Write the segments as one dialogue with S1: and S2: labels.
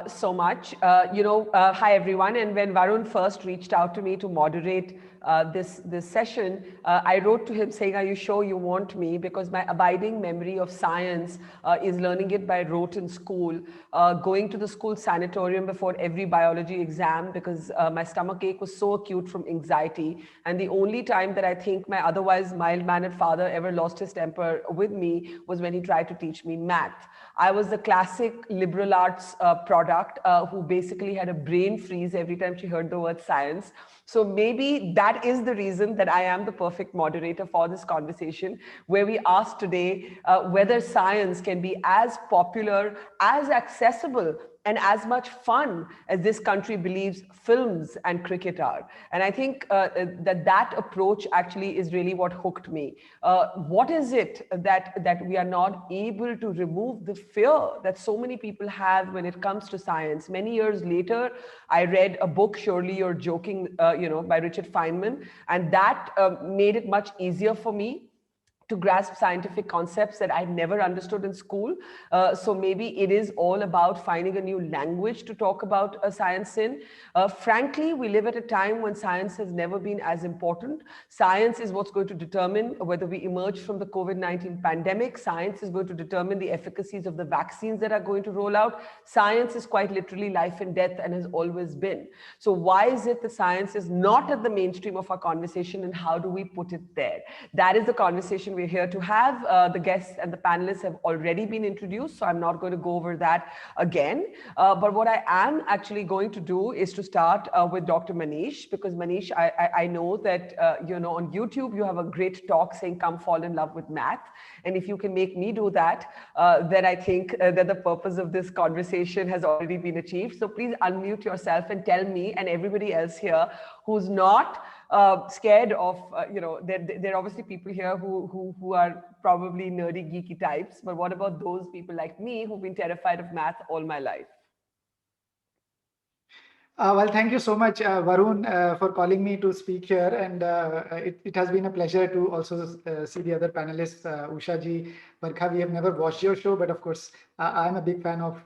S1: so much. Hi everyone. And when Varun first reached out to me to moderate this session, I wrote to him saying, "Are you sure you want me?" Because my abiding memory of science is learning it by rote in school, going to the school sanatorium before every biology exam because my stomach ache was so acute from anxiety. And the only time that I think my otherwise mild-mannered father ever lost his temper with me was when he tried to teach me math. I was the classic liberal arts product who basically had a brain freeze every time she heard the word science. So maybe that is the reason that I am the perfect moderator for this conversation, where we ask today whether science can be as popular, as accessible, and as much fun as this country believes films and cricket are. And I think that approach actually is really what hooked me. What is it that we are not able to remove the fear that so many people have when it comes to science? Many years later, I read a book, Surely You're Joking, by Richard Feynman, and that made it much easier for me to grasp scientific concepts that I never understood in school. So maybe it is all about finding a new language to talk about science in. Frankly, we live at a time when science has never been as important. Science is what's going to determine whether we emerge from the COVID-19 pandemic. Science is going to determine the efficacies of the vaccines that are going to roll out. Science is quite literally life and death and has always been. So why is it that science is not at the mainstream of our conversation, and how do we put it there? That is the conversation we're here to have. The guests and the panelists have already been introduced, so I'm not going to go over that again. But what I am actually going to do is to start with Dr. Manish, because Manish, I know that on YouTube you have a great talk saying "Come fall in love with math," and if you can make me do that, then I think that the purpose of this conversation has already been achieved. So please unmute yourself and tell me and everybody else here who's not scared of, there are obviously people here who are probably nerdy, geeky types, but what about those people like me who've been terrified of math all my life?
S2: Well, thank you so much, Varun, for calling me to speak here. And it has been a pleasure to also see the other panelists, Usha ji, Barkha. We have never watched your show, but of course, I'm a big fan of,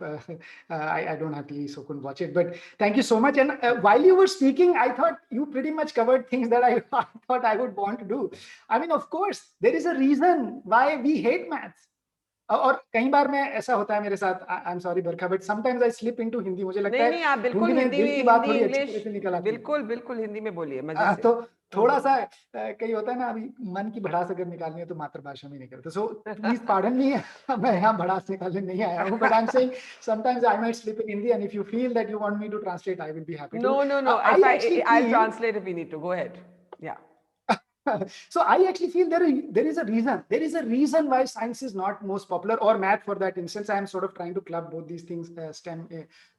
S2: I don't have TV, so couldn't watch it. But thank you so much. And while you were speaking, I thought you pretty much covered things that I thought I would want to do. I mean, of course, there is a reason why we hate maths. और कई बार मैं ऐसा होता है मेरे साथ, I am sorry Barkha, but sometimes I slip into Hindi. मुझे लगता है
S1: नहीं आप बिल्कुल
S2: हिंदी में दिल की बात थोड़ी अच्छी
S1: इंग्लिश
S2: तरह से निकल आती है.
S1: बिल्कुल हिंदी में बोलिए मजे से.
S2: तो थोड़ा सा कई होता है ना, अभी मन की भड़ास अगर निकालनी है तो मातृभाषा में निकलते. सो प्लीज पार्डन मी, मैं यहाँ भड़ास निकालने नहीं आया हूँ, but I am saying sometimes I might slip in Hindi, and if you feel that you want me to translate, I will be happy to.
S1: No, I'll translate if we need to. Go ahead. Yeah.
S2: So I actually feel there is a reason. There is a reason why science is not most popular, or math for that instance. I am sort of trying to club both these things STEM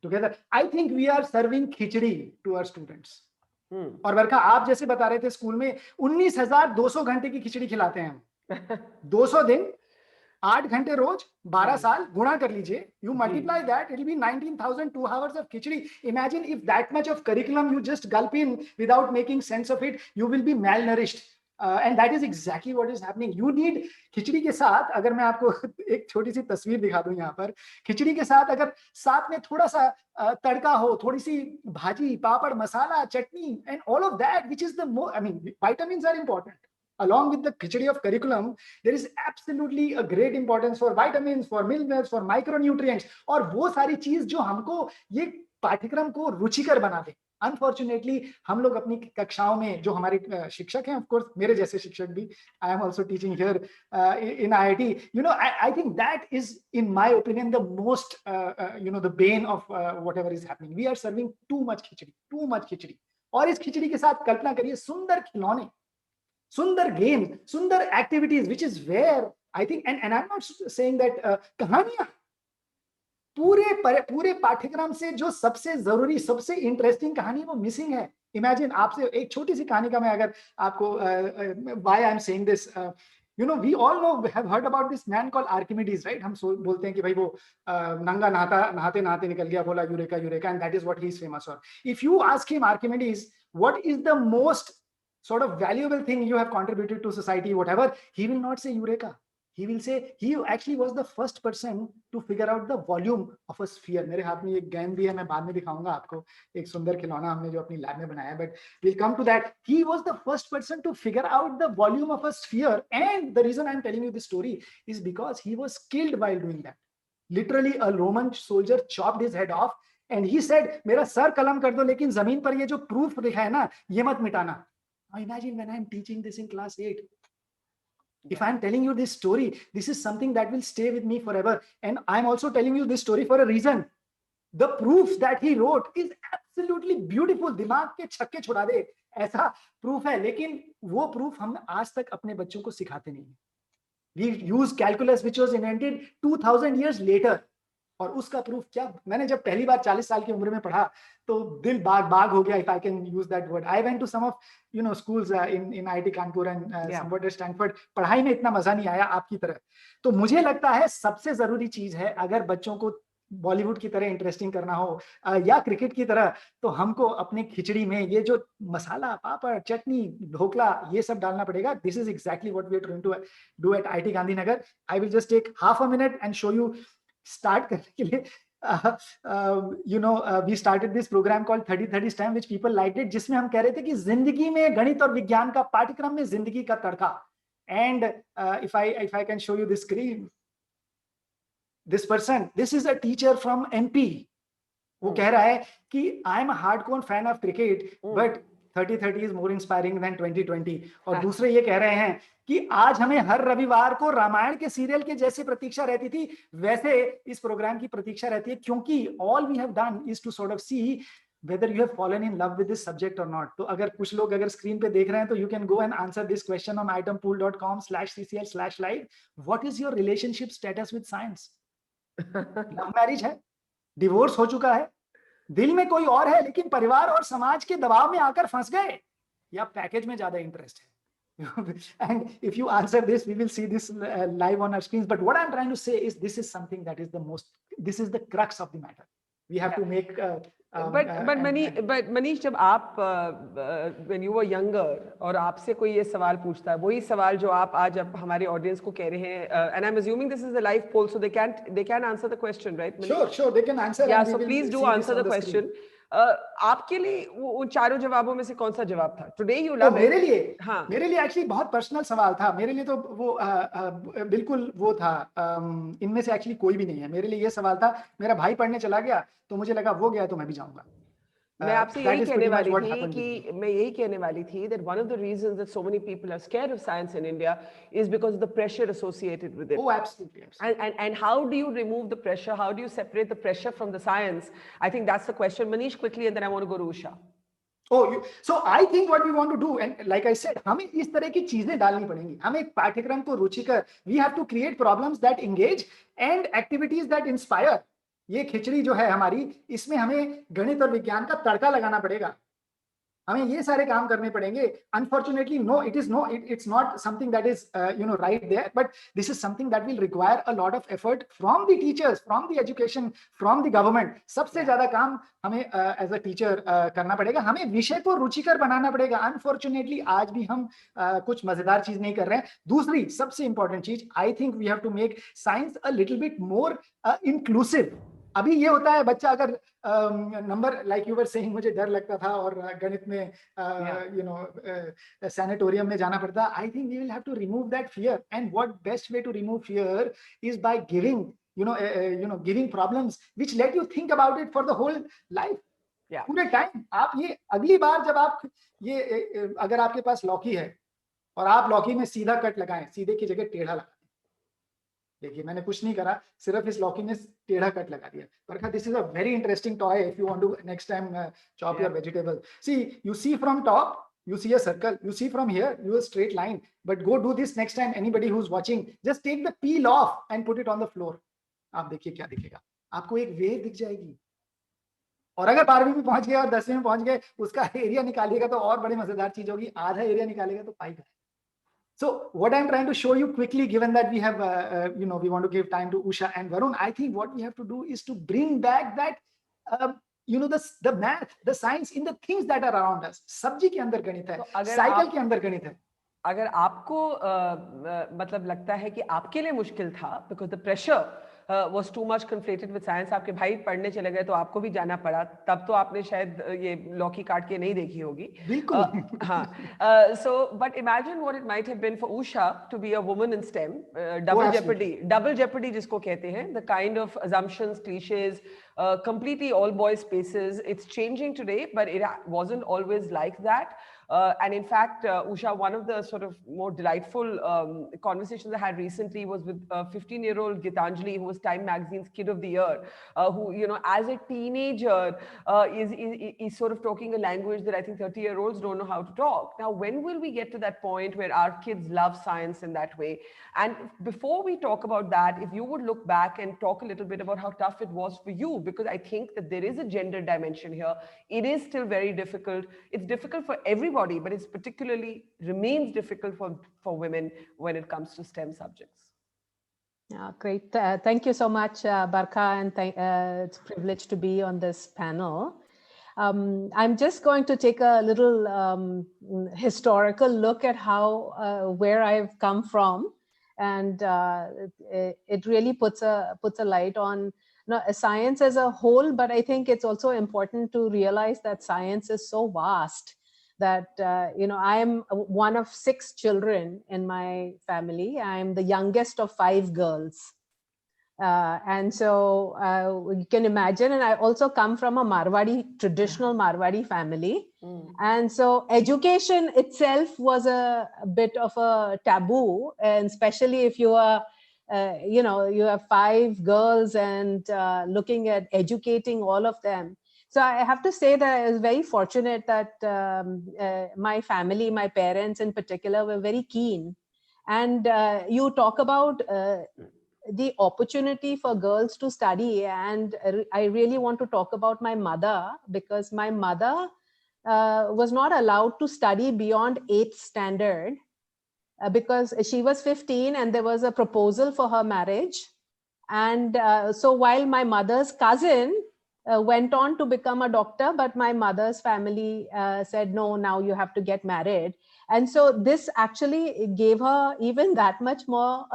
S2: together. I think we are serving khichdi to our students. और वर्षा, आप जैसे बता रहे थे school में 19,200 घंटे की खिचड़ी खिलाते हैं हम. 200 दिन, 8 घंटे रोज, 12 साल, गुणा कर लीजिए. You multiply that, it will be 19,002 hours of khichdi. Imagine if that much of curriculum you just gulp in without making sense of it, you will be malnourished. And that is exactly what is happening. You need खिचड़ी के साथ, अगर मैं आपको एक छोटी सी तस्वीर दिखा दूं यहाँ पर, खिचड़ी के साथ अगर साथ में थोड़ा सा तड़का हो, थोड़ी सी भाजी, पापड़, मसाला, चटनी, and all of that, which is the more, I mean, vitamins are important. Along with the khichdi of curriculum, there is absolutely a great importance for vitamins, for minerals, for micronutrients, और वो सारी चीज जो हमको ये पाठ्यक्रम को रुचिकर बना दे. अनफॉर्चुनेटली हम लोग अपनी कक्षाओं में, जो हमारे शिक्षक हैं, ऑफ कोर्स मेरे जैसे शिक्षक भी, I am also teaching here in IIT, you know, I think that is in my opinion the most the bane of whatever is happening. We are serving too much khichdi. और इस खिचड़ी के साथ कल्पना करिए सुंदर खिलौने, सुंदर गेम्स, सुंदर activities, which is where I think, and I am not saying that कहानियां, पूरे पाठ्यक्रम से जो सबसे जरूरी, सबसे इंटरेस्टिंग कहानी वो मिसिंग है. इमेजिन, आपसे एक छोटी सी कहानी का मैं अगर आपको, why I am saying this, you know, we all know, have heard about this man called Archimedes, right? हम बोलते हैं कि भाई वो नंगा नहाते नहाते निकल गया, बोला eureka eureka, and that is what he is famous for. If you ask him, Archimedes, what is the most sort of valuable thing you have contributed to society, whatever, he will not say eureka. he will say he actually was the first person to figure out the volume of a sphere. मेरे हाथ में एक गेंद भी है, मैं बाद में दिखाऊंगा आपको, एक सुंदर खिलौना हमने जो अपनी लैब में बनाया है, but we'll come to that. He was the first person to figure out the volume of a sphere, and the reason I'm telling you this story is because he was killed while doing that. Literally a Roman soldier chopped his head off and he said, मेरा sir कलम कर दो लेकिन जमीन पर ये जो proof लिखा है ना ये मत मिटाना. Now imagine when I'm teaching this in class 8. If I'm telling you this story, this is something that will stay with me forever. And I'm also telling you this story for a reason. The proof that he wrote is absolutely beautiful. दिमाग के छक्के छुड़ा दे ऐसा proof है, लेकिन वो proof हम आज तक अपने बच्चों को सिखाते नहीं. We use calculus which was invented 2000 years later. और उसका प्रूफ क्या, मैंने जब पहली बार 40 साल की उम्र में पढ़ा तो दिल बाग बाग हो गया, if I can use that word. I went to some of schools in IIT Kanpur and somewhat at Stanford. पढ़ाई में इतना मजा नहीं आया आपकी तरह. तो मुझे लगता है सबसे जरूरी चीज है, अगर बच्चों को बॉलीवुड की तरह इंटरेस्टिंग करना हो या क्रिकेट की तरह, तो हमको अपने खिचड़ी में ये जो मसाला, पापड़, चटनी, ढोकला ये सब डालना पड़ेगा. This is exactly what we are trying to do at IIT Gandhinagar. I will just take half a minute and show you. Start करने के लिए we started this program called 30-30 STEM, which people liked it, जिसमें हम कह रहे थे कि जिंदगी में गणित और विज्ञान का पाठ्यक्रम में जिंदगी का तड़का. And if I can show you this screen, this person, this is a teacher from MP. वो कह रहा है कि I am a hardcore fan of cricket, but 30-30 is more inspiring than 20-20. और दूसरे ये कह रहे हैं कि आज हमें हर रविवार को रामायण के सीरियल के जैसे प्रतीक्षा रहती थी, वैसे इस प्रोग्राम की प्रतीक्षा रहती है, क्योंकि all we have done is to sort of see whether you have fallen in love with this subject or not. तो अगर कुछ लोग अगर स्क्रीन पे देख रहे हैं तो you can go and answer this question on itempool.com/ccl/live. What is your relationship status with science? Love marriage है, डिवोर्स हो चुका है, दिल में कोई और है लेकिन परिवार और समाज के दबाव में आकर फंस गए, या पैकेज में ज्यादा इंटरेस्ट है? And if you answer this, we will see this live on our screens. But what I'm trying to say is this is something that is this is the crux of the matter. We have to make
S1: but Manish, जब आप when you were younger और आपसे कोई ये सवाल पूछता है, वही सवाल जो आप आज अब हमारे ऑडियंस को कह रहे हैं, and I'm assuming this is a live poll, so they can answer the question, right, Manish?
S2: Sure, they can answer.
S1: Yeah, so please do answer the question. आपके लिए वो चारों जवाबों में से कौन सा जवाब था? Today you love
S2: मेरे लिए, हाँ, मेरे लिए एक्चुअली बहुत पर्सनल सवाल था. मेरे लिए तो वो बिल्कुल वो था, इनमें से एक्चुअली कोई भी नहीं है. मेरे लिए ये सवाल था, मेरा भाई पढ़ने चला गया तो मुझे लगा वो गया तो मैं भी जाऊंगा.
S1: मैं आपसे यही कहने वाली थी that one of the reasons that so many people are scared of science in India is because of the pressure associated with it.
S2: Oh, absolutely.
S1: And how do you remove the pressure? How do you separate the pressure from the science? I think that's the question. Manish, quickly, and then I want to go to Usha.
S2: So I think what we want to do, and like I said, हमें इस तरह की चीजें डालनी पड़ेंगी. हमें एक पाठ्यक्रम को रुचिकर, we have to create problems that engage and activities that inspire. ये खिचड़ी जो है हमारी, इसमें हमें गणित और विज्ञान का तड़का लगाना पड़ेगा. हमें ये सारे काम करने पड़ेंगे. Unfortunately, it's not something that is right there, but this is something that will require a lot of effort from the teachers, from the education, from the government. सबसे ज्यादा काम हमें as a teacher करना पड़ेगा. हमें विषय को रुचिकर बनाना पड़ेगा. Unfortunately, आज भी हम कुछ मजेदार चीज नहीं कर रहे हैं. दूसरी सबसे important चीज, I think we have to make science a little bit more inclusive. अभी ये होता है, बच्चा अगर number like you were saying, मुझे डर लगता था और गणित में सैनिटोरियम में जाना पड़ता. I think we will have to remove that fear, and what best way to remove fear is by giving giving problems which let you think about it for the whole life. पूरे time आप ये, अगली बार जब आप ये अगर आपके पास लौकी है और आप लौकी में सीधा कट लगाएं, सीधे की जगह टेढ़ा लगा. देखिए मैंने कुछ नहीं करा, सिर्फ इस लौकी में टेढ़ा कट लगा दिया. Barkha, this is a very interesting toy if you want to next time chop your vegetable. See, you see from top, you see a circle, you see from here, you a straight line, but go do this next time. Anybody who's watching, just take the peel off and put it on the floor. आप देखिए क्या दिखेगा, आपको एक wave दिख जाएगी. और अगर 12वीं में पहुंच गए और 10वीं में पहुंच गए, उसका एरिया निकालिएगा तो और बड़ी मजेदार चीज होगी. आधा एरिया निकालेगा तो पाई. So what I'm trying to show you quickly, given that we have, we want to give time to Usha and Varun, I think what we have to do is to bring back that, the math, the science in the things that are around us. सब्जी के अंदर गणित है, cycle के अंदर गणित है.
S1: अगर आपको मतलब लगता है कि आपके लिए मुश्किल था because the pressure was too much conflated with science, आपके भाई पढ़ने चले गए तो आपको भी जाना पड़ा, तब तो आपने शायद ये लॉकी काट के नहीं देखी होगी.
S2: बिल्कुल.
S1: हाँ. So but imagine what it might have been for Usha to be a woman in STEM. Double jeopardy जिसको कहते हैं, the kind of assumptions, cliches, completely all boys spaces. It's changing today, but it wasn't always like that. And in fact, Usha, one of the sort of more delightful conversations I had recently was with a 15-year-old Gitanjali, who was Time Magazine's Kid of the Year, who, you know, as a teenager is sort of talking a language that I think 30-year-olds don't know how to talk. Now, when will we get to that point where our kids love science in that way? And before we talk about that, if you would look back and talk a little bit about how tough it was for you, because I think that there is a gender dimension here. It is still very difficult. It's difficult for everybody, but it's particularly remains difficult for women when it comes to STEM subjects.
S3: Yeah, great. Thank you so much, Barkha, and it's a privilege to be on this panel. I'm just going to take a little historical look at how where I've come from, and it really puts a light on science as a whole. But I think it's also important to realize that science is so vast that I am one of 6 children in my family. I'm the youngest of 5 girls. And so you can imagine, and I also come from a traditional Marwadi family. And so education itself was a bit of a taboo, and especially if you are, you have 5 girls and looking at educating all of them. So I have to say that I was very fortunate that my family, my parents in particular, were very keen. And you talk about the opportunity for girls to study, and I really want to talk about my mother, because my mother was not allowed to study beyond 8th standard because she was 15 and there was a proposal for her marriage. And so while my mother's cousin went on to become a doctor, but my mother's family said, no, now you have to get married. And so this actually gave her even that much more,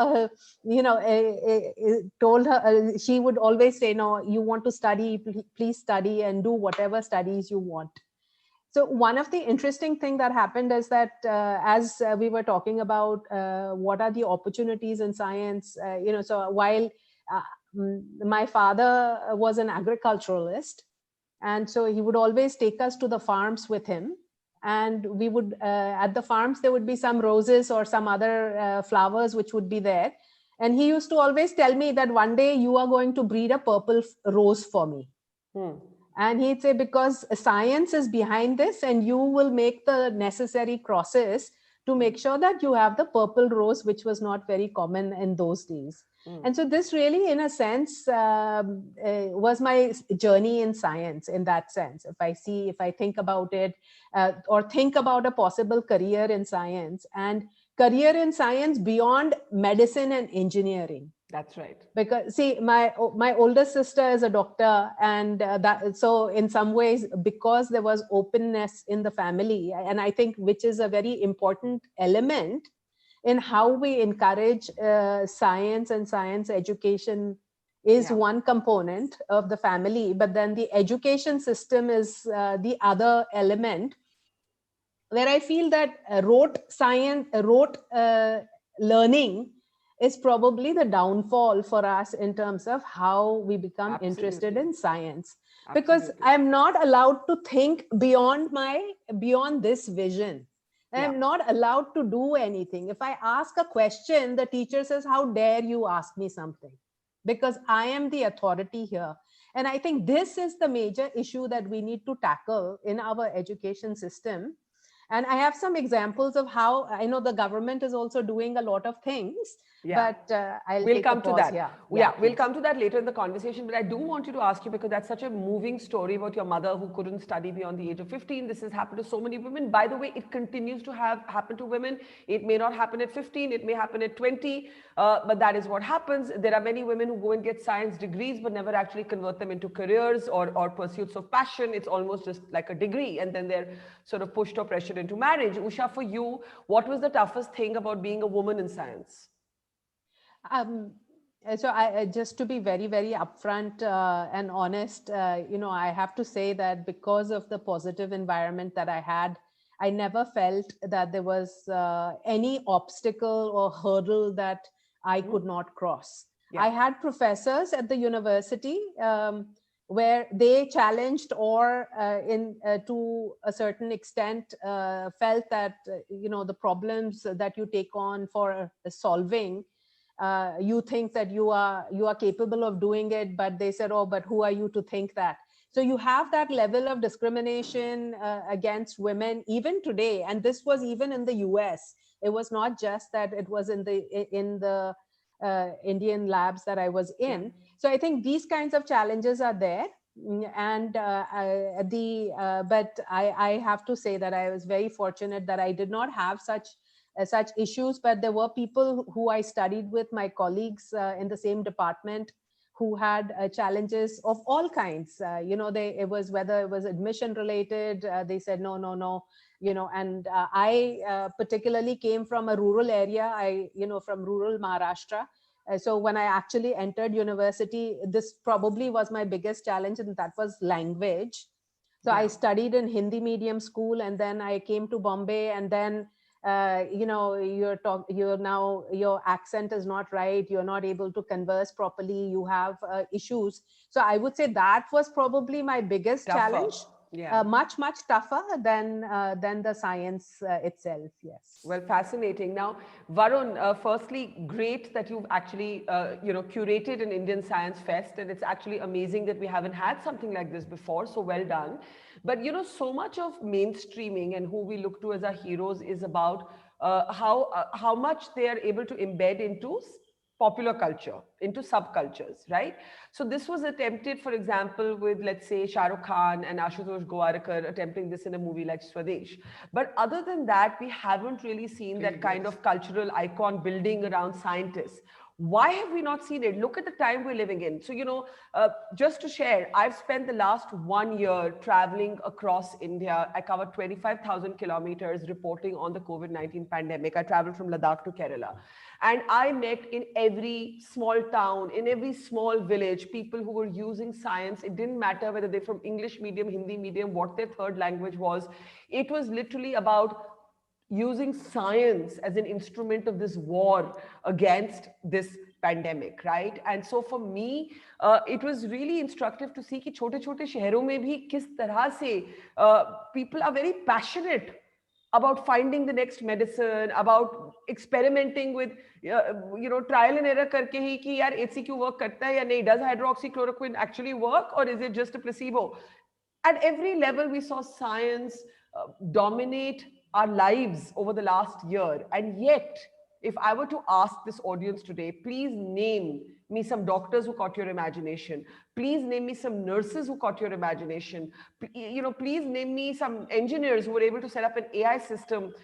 S3: told her, she would always say, no, you want to study, please study and do whatever studies you want. So one of the interesting things that happened is that as we were talking about what are the opportunities in science, so while my father was an agriculturalist, and so he would always take us to the farms with him, and we would at the farms there would be some roses or some other flowers which would be there, and he used to always tell me that one day you are going to breed a purple rose for me. And he'd say, because science is behind this and you will make the necessary crosses to make sure that you have the purple rose, which was not very common in those days. And so this really, in a sense, was my journey in science in that sense. If I think about it or think about a possible career in science, and career in science beyond medicine and engineering.
S1: That's right.
S3: Because see, my older sister is a doctor, and so in some ways, because there was openness in the family, and I think which is a very important element in how we encourage science and science education is one component of the family, but then the education system is the other element, where I feel that rote learning is probably the downfall for us in terms of how we become interested in science. Because I'm not allowed to think beyond this vision. I'm not allowed to do anything. If I ask a question, the teacher says, how dare you ask me something? Because I am the authority here. And I think this is the major issue that we need to tackle in our education system. And I have some examples of how I know the government is also doing a lot of things.
S1: Yeah.
S3: But I'll
S1: We'll
S3: take
S1: come
S3: a
S1: to
S3: pause
S1: that.
S3: here.
S1: Yeah, we'll
S3: Please.
S1: come to that later in the conversation. But I do want you to ask you, because that's such a moving story about your mother who couldn't study beyond the age of 15. This has happened to so many women. By the way, it continues to happen to women. It may not happen at 15, it may happen at 20, but that is what happens. There are many women who go and get science degrees but never actually convert them into careers or pursuits of passion. It's almost just like a degree, and then they're sort of pushed or pressured into marriage. Usha, for you, what was the toughest thing about being a woman in science?
S3: Um, so just to be very, very upfront and honest, I have to say that because of the positive environment that I had, I never felt that there was any obstacle or hurdle that I could not cross.
S1: Yeah.
S3: I had professors at the university where they challenged or to a certain extent felt that, the problems that you take on for solving, you think that you are capable of doing it, but they said, oh, but who are you to think that? So you have that level of discrimination against women even today, and this was even in the US. It was not just that it was in the Indian labs that I was in.
S1: Yeah.
S3: So I think these kinds of challenges are there. And but I have to say that I was very fortunate that I did not have such issues, but there were people who I studied with, my colleagues in the same department, who had challenges of all kinds. It was whether it was admission related. They said no, no, no. And I particularly came from a rural area. From rural Maharashtra. So when I actually entered university, this probably was my biggest challenge, and that was language. So I studied in Hindi medium school, and then I came to Bombay, and then your accent is not right, you're not able to converse properly, you have issues. So I would say that was probably my biggest challenge. Much tougher than the science itself. Yes.
S1: Well, fascinating. Now, Varun, firstly, great that you've actually, curated an Indian Science Fest, and it's actually amazing that we haven't had something like this before. So well done. But so much of mainstreaming and who we look to as our heroes is about how much they are able to embed into popular culture, into subcultures, right? So this was attempted, for example, with, let's say, Shah Rukh Khan and Ashutosh Gowarkar attempting this in a movie like Swadesh. But other than that, we haven't really seen that kind of cultural icon building around scientists. Why have we not seen it? Look at the time we're living in. So, just to share, I've spent the last 1 year traveling across India. I covered 25,000 kilometers reporting on the COVID-19 pandemic. I traveled from Ladakh to Kerala. And I met in every small town, in every small village, people who were using science. It didn't matter whether they're from English medium, Hindi medium, what their third language was. It was literally about using science as an instrument of this war against this pandemic, right? And so for me, it was really instructive to see कि छोटे-छोटे शहरों में भी किस तरह से people are very passionate about finding the next medicine, about experimenting with, trial and error करके ही कि यार HCQ work करता है या नहीं, does hydroxychloroquine actually work or is it just a placebo? At every level, we saw science dominate our lives over the last year. And yet, if I were to ask this audience today, please name me some doctors who caught your imagination. Please name me some nurses who caught your imagination. Please name me some engineers who were able to set up an AI system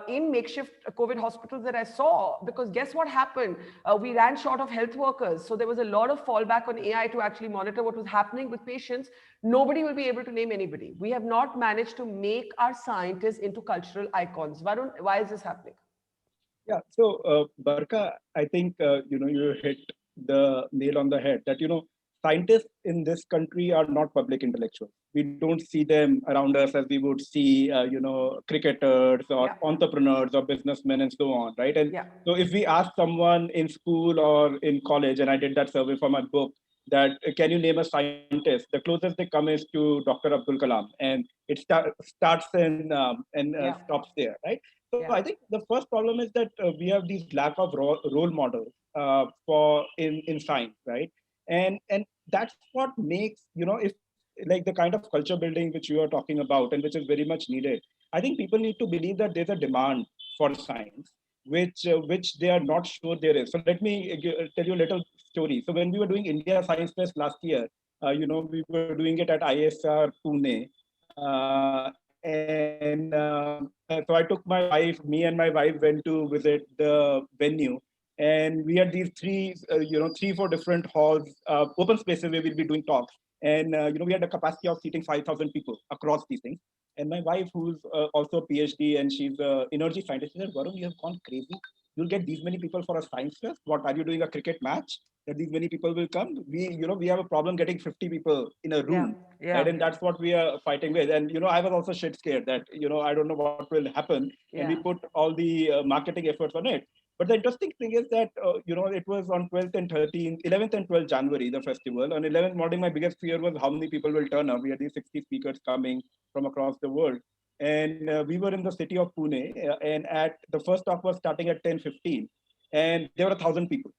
S1: in makeshift COVID hospitals that I saw. Because guess what happened? We ran short of health workers. So there was a lot of fallback on AI to actually monitor what was happening with patients. Nobody will be able to name anybody. We have not managed to make our scientists into cultural icons. Varun, why is this happening?
S4: Yeah, so Barka, I think you hit the nail on the head that scientists in this country are not public intellectuals. We don't see them around us as we would see cricketers or entrepreneurs or businessmen and so on, right? And so if we ask someone in school or in college, and I did that survey for my book, that can you name a scientist? The closest they come is to Dr. Abdul Kalam, and it starts and stops there, right? So I think the first problem is that we have these lack of role models in science, right? And that's what makes if like the kind of culture building which you are talking about and which is very much needed. I think people need to believe that there's a demand for science, which they are not sure there is. So let me tell you a little story. So when we were doing India Science Fest last year, we were doing it at ISR Pune. So I took my wife, me and my wife went to visit the venue. And we had these three, 4 different halls, open spaces where we'll be doing talks. And, we had a capacity of seating 5,000 people across these things. And my wife, who's also a PhD and she's an energy scientist, she said, Varun, you have gone crazy. You'll get these many people for a science fest. What, are you doing a cricket match that these many people will come? We have a problem getting 50 people in a room.
S1: Yeah.
S4: Right? And that's what we are fighting with. And, I was also shit scared that, I don't know what will happen. And we put all the marketing efforts on it. But the interesting thing is that, it was on 11th and 12th January, the festival. On 11th morning, my biggest fear was how many people will turn up. We had these 60 speakers coming from across the world. And we were in the city of Pune. And at the first talk was starting at 10:15. And there were 1,000 people,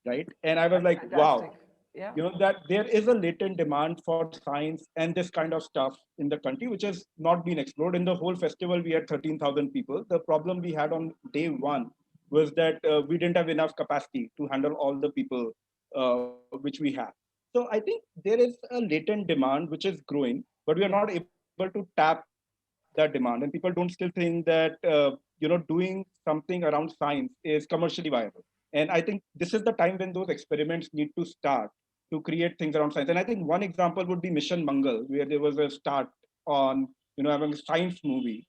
S4: right? And I was like, wow.
S1: Yeah.
S4: That there is a latent demand for science and this kind of stuff in the country, which has not been explored. In the whole festival, we had 13,000 people. The problem we had on day one was that we didn't have enough capacity to handle all the people which we have. So I think there is a latent demand which is growing, but we are not able to tap that demand. And people don't still think that, doing something around science is commercially viable. And I think this is the time when those experiments need to start to create things around science. And I think one example would be Mission Mangal, where there was a start on, having a science movie,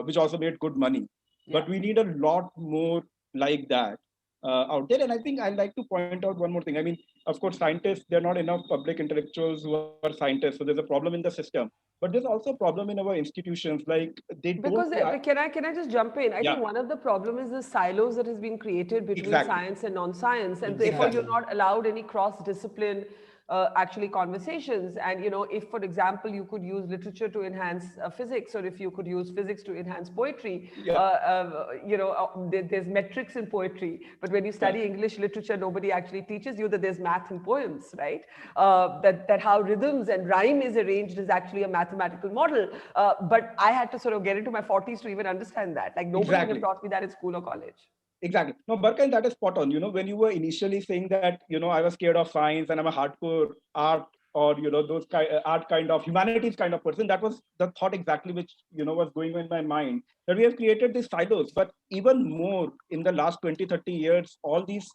S4: which also made good money. But we need a lot more like that out there. And I think I'd like to point out one more thing. I mean, of course, scientists, there are not enough public intellectuals who are scientists. So there's a problem in the system. But there's also a problem in our institutions. Like
S1: Because can I just jump in? I think one of the problem is the silos that has been created between science and non-science, and therefore you're not allowed any cross-discipline actually conversations. And if, for example, you could use literature to enhance physics, or if you could use physics to enhance poetry, there's metrics in poetry, but when you study English literature, nobody actually teaches you that there's math in poems, right? That how rhythms and rhyme is arranged is actually a mathematical model. But I had to sort of get into my 40s to even understand that. Like nobody would have taught me that in school or college.
S4: Exactly. No, Barka, that is spot on. When you were initially saying that, I was scared of science and I'm a hardcore art or, those art kind of humanities kind of person, that was the thought exactly which, was going on in my mind, that we have created these silos. But even more in the last 20, 30 years, all these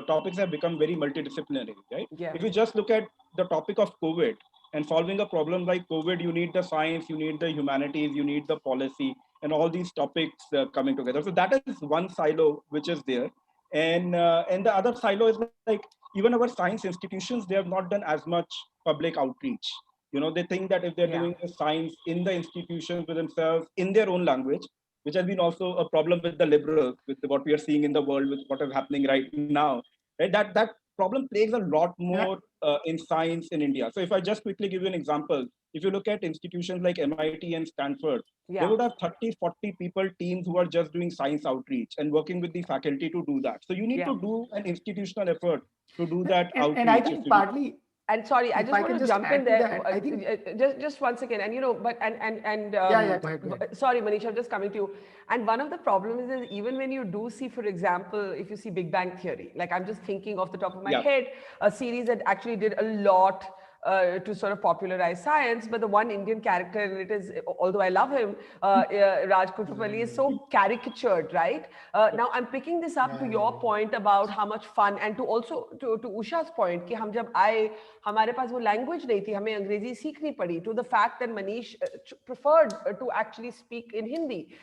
S4: topics have become very multidisciplinary, right?
S1: Yeah.
S4: If you just look at the topic of COVID and solving a problem like COVID, you need the science, you need the humanities, you need the policy, and all these topics coming together. So that is one silo which is there. And the other silo is like, even our science institutions, they have not done as much public outreach. They think that if they're doing the science in the institutions with themselves, in their own language, which has been also a problem with the liberals, with what we are seeing in the world, with what is happening right now, right? That problem plagues a lot more in science in India. So if I just quickly give you an example, if you look at institutions like MIT and Stanford, they would have 30, 40 people teams who are just doing science outreach and working with the faculty to do that. So you need to do an institutional effort to do that outreach.
S2: And I think partly...
S1: And sorry, I just want to jump in there. I think just one second. And sorry, Manish, I'm just coming to you. And one of the problems is even when you do see, for example, if you see Big Bang Theory, like I'm just thinking off the top of my head, a series that actually did a lot to sort of popularize science, but the one Indian character, and it is, although I love him, Raj Kutupalli, is so caricatured, right? Now I'm picking this up to your point about how much fun, and to also to Usha's point कि हम जब आए हमारे पास वो language नहीं थी, हमें अंग्रेजी सीखनी पड़ी, to the fact that Manish preferred to actually speak in Hindi,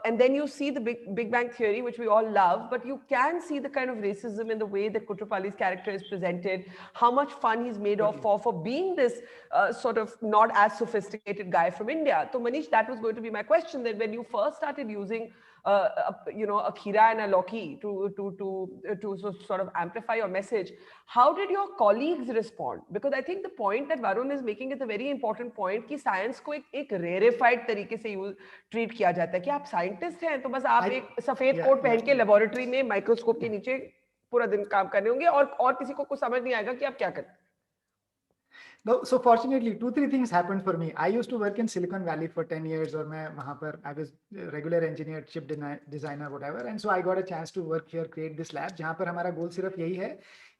S1: and then you see the Big Bang Theory, which we all love, but you can see the kind of racism in the way that Kutupalli's character is presented, how much fun he's made of for being this sort of not as sophisticated guy from India. So Manish, that was going to be my question, that when you first started using a Kira and a Loki to sort of amplify your message, how did your colleagues respond? Because I think the point that Varun is making is a very important point कि science को एक rarefied तरीके से treat किया जाता है कि आप scientist हैं तो बस आप एक सफेद कोट पहन के laboratory में microscope के नीचे पूरा दिन काम करने होंगे और किसी को कुछ समझ नहीं आएगा कि आप क्या करते हैं.
S2: No, so fortunately, 2-3 things happened for me. I used to work in Silicon Valley for 10 years, और मैं वहाँ पर I was a regular engineer, chip designer, whatever. And so I got a chance to work here, create this lab, जहाँ पर हमारा गोल सिर्फ यही है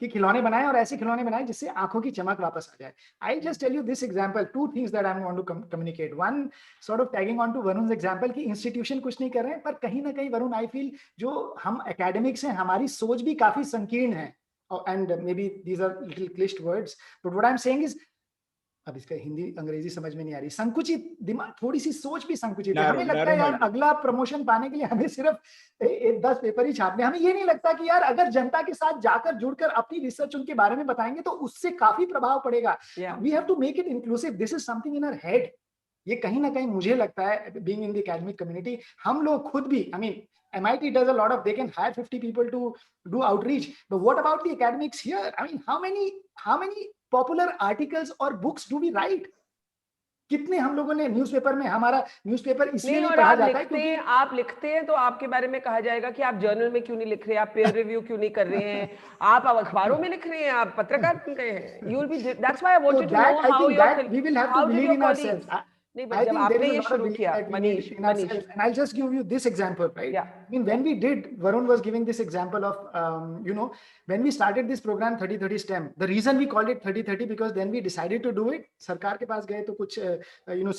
S2: कि खिलौने बनाएं और ऐसे खिलौने बनाएं जिससे आंखों की चमक वापस आ जाए. I just tell you this example, 2 things that I want to communicate. One, sort of tagging on to Varun's example कि institution कुछ नहीं कर रहे हैं, पर कहीं ना कहीं वरुण, I feel जो हम academics हैं, हमारी सोच भी काफी संकीर्ण है. And maybe these are little cliched words, but what I'm saying is, अब इसका हिंदी अंग्रेजी समझ में नहीं आ रही, संकुचित दिमाग, थोड़ी सी सोच भी संकुचित है. हमें लगता है यार अगला प्रमोशन पाने के लिए हमें सिर्फ 10 पेपर ही छापने. हमें ये नहीं लगता कि यार अगर जनता के साथ जाकर जुड़कर अपनी रिसर्च उनके बारे में बताएंगे तो उससे काफी प्रभाव पड़ेगा. We have to make it inclusive. This is something in our head. ये कहीं ना कहीं मुझे लगता है, being in the academic community, हम लोग खुद भी, I mean, MIT does a lot of, they can hire 50 people to do outreach, but what about the academics here? I mean, how many popular articles or books do we write? कितने हम लोगों ने newspaper में, हमारा newspaper इसलिए नहीं पढ़ा जाता है क्योंकि
S1: आप लिखते हैं तो आपके बारे में कहा जाएगा कि आप जर्नल में क्यों नहीं लिख रहे, आप पेयर रिव्यू क्यों नहीं कर रहे हैं, आप अखबारों में लिख रहे हैं, आप पत्रकार बन गए हैं. You will be, that's why I wanted to know how your,
S2: we will have to believe in ourselves.
S1: I think there is a lot of belief that we need in ourselves.
S2: And I'll just give you this example, right?
S1: Yeah.
S2: I mean, when we did, Varun was giving this example of, when we started this program 30-30 STEM, the reason we called it 30-30 because then we decided to do it. सरकार के पास गए तो कुछ,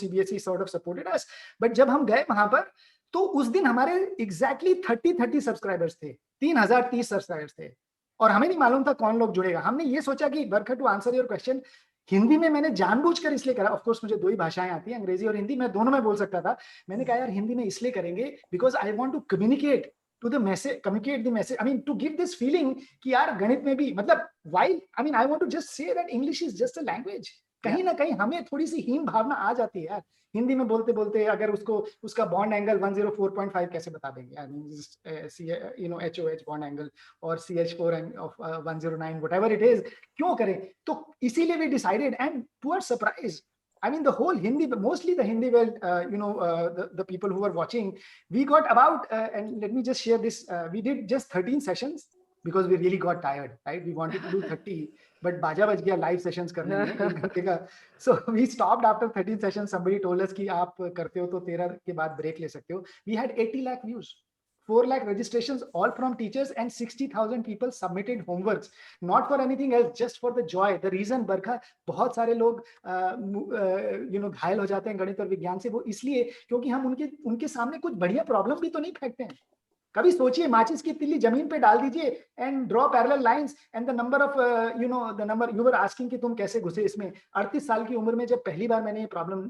S2: CBSE sort of supported us. But जब हम गए वहां पर, तो उस दिन हमारे exactly 30-30 सब्सक्राइबर्स थे, 3030 सब्सक्राइबर्स थे, और हमें नहीं मालूम था कौन लोग जुड़ेगा. हमने ये सोचा कि Barkha, to answer your question, Hindi में मैंने जानबूझकर इसलिए करा. ऑफ कोर्स मुझे 2 ही भाषाएं आती हैं, अंग्रेजी और हिंदी, मैं दोनों में बोल सकता था. मैंने कहा यार हिंदी में इसलिए करेंगे because I want to communicate to the message, communicate the message, I mean to give this feeling कि यार गणित में भी, मतलब while, I mean I want to just say that English is just a language. कहीं ना कहीं हमें थोड़ी सी हीन भावना आ जाती है यार हिंदी में बोलते बोलते. अगर उसको उसका बॉन्ड एंगल 104.5 कैसे बता देंगे, I mean HOH bond angle और CH4 of 109, whatever it is, क्यों करें. तो इसीलिए we decided, and to our surprise, I mean the whole Hindi, mostly the Hindi world, the people who were watching, we got about, and let me just share this, we did just 13 sessions because we really got tired, right? We wanted to do 30, but बाजा बज गया live sessions करने में 1 घंटे का. So we stopped after 13 sessions. Somebody told us कि आप करते हो तो 13 के बाद break ले सकते हो. We had 80 lakh views, 4 lakh registrations, all from teachers, and 60,000 people submitted homeworks, not for anything else, just for the joy. The reason बरखा बहुत सारे लोग घायल हो जाते हैं गणित और विज्ञान से, वो इसलिए क्योंकि हम उनके सामने कुछ बढ़िया प्रॉब्लम भी तो नहीं फेंकते हैं. कभी सोचिए, माचिस की तिल्ली जमीन पे डाल दीजिए and draw parallel lines, and the number of the number you were asking कि तुम कैसे घुसे इसमें. 38 साल की उम्र में जब पहली बार मैंने ये प्रॉब्लम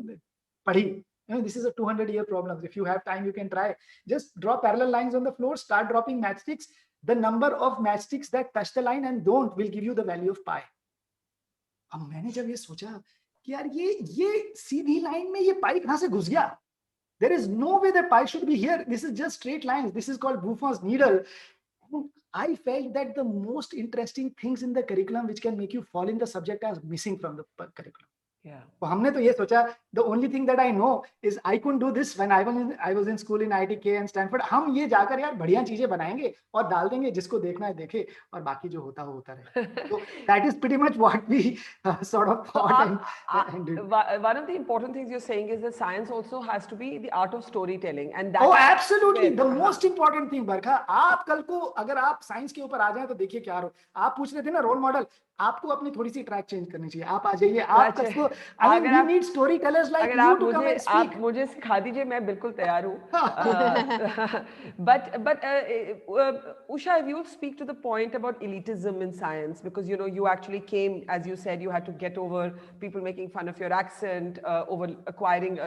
S2: पढ़ी, this is a 200-year problem. If you have time, you can try. Just draw parallel lines on the floor, start dropping matchsticks. The number of matchsticks that touch the line and don't will give you the value of pi. अब मैंने जब ये सोचा कि यार ये सीधी line में ये पाई कहां से घुस गया. There is no way that pi should be here. This is just straight lines. This is called Buffon's needle. I felt that the most interesting things in the curriculum which can make you fall in the subject are missing from the curriculum.
S1: Yeah.
S2: तो हमने तो ये सोचा, the only thing that I know is I couldn't do this when I was in school in IIT and Stanford. हम ये जाकर यार बढ़िया चीजें बनाएंगे और डाल देंगे, जिसको देखना है देखे और बाकी जो होता होता रहे. So that is pretty much what we sort of thought and did.
S1: One of the important things you're saying is that science also has to be the art of storytelling, and that.
S2: Oh, absolutely, the most important thing. बरखा, आप कल को अगर आप science के ऊपर आ जाए तो देखिए क्या हो. आप पूछ रहे थे ना रोल मॉडल, आपको अपनी थोड़ी सी ट्रैक चेंज करनी चाहिए. आप आ जाइए, आप कसको, I mean, we need storytellers like you to come and speak.
S1: आप मुझे सिखा दीजिए, मैं बिल्कुल तैयार हूँ. But Usha, if you'll speak to the point about elitism in science, because you actually came, as you said, you had to get over people making fun of your accent, over acquiring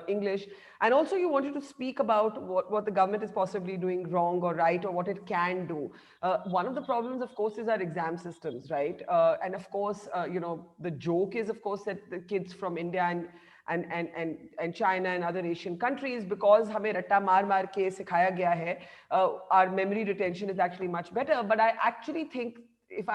S1: English, and also you wanted to speak about what the government is possibly doing wrong or right, or what it can do. One of the problems, of course, is our exam systems, right? And of course, the joke is, of course, that the kids from India and China and other Asian countries, because हमें रट्टा मार के सिखाया गया है, our memory retention is actually much better. But I actually think, if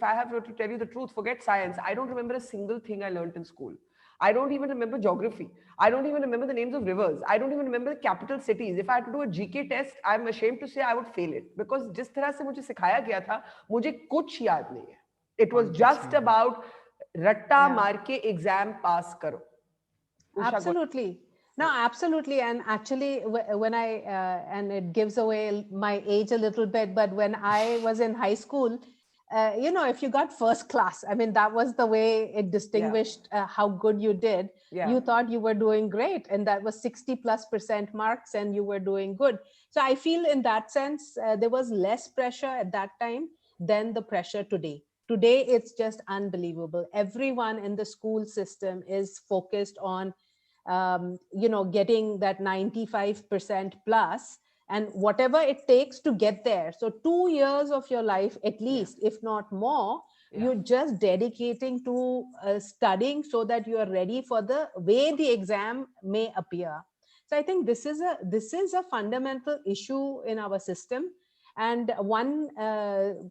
S1: I have to tell you the truth, forget science, I don't remember a single thing I learned in school. I don't even remember geography. I don't even remember the names of rivers. I don't even remember the capital cities. If I had to do a GK test, I'm ashamed to say I would fail it, because जिस तरह से मुझे सिखाया गया था, मुझे कुछ याद नहीं है. It was just about रट्टा
S3: Yeah.
S1: मार के एग्जाम पास करो. Usha, go-
S3: Absolutely. No, absolutely. And actually, when I, and it gives away my age a little bit, but when I was in high school, you know, if you got first class, I mean, that was the way it distinguished how good you did.
S1: Yeah.
S3: You thought you were doing great, and that was 60+% marks, and you were doing good. So I feel in that sense, there was less pressure at that time than the pressure today. Today, it's just unbelievable. Everyone in the school system is focused on you know, getting that 95% plus, and whatever it takes to get there. So 2 years of your life, at least, if not more, you're just dedicating to studying so that you are ready for the way the exam may appear. So I think this is a fundamental issue in our system. And one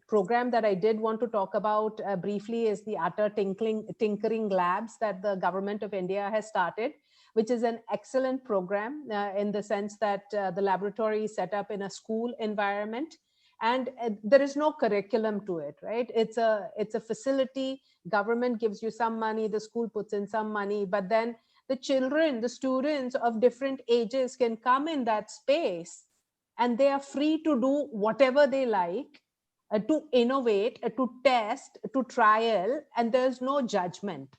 S3: program that I did want to talk about briefly is the Utter Tinkering Labs that the government of India has started, which is an excellent program in the sense that the laboratory is set up in a school environment, and there is no curriculum to it, right? It's a facility. Government gives you some money, the school puts in some money, but then the children, the students of different ages can come in that space, and they are free to do whatever they like, to innovate, to test, to trial, and there's no judgment.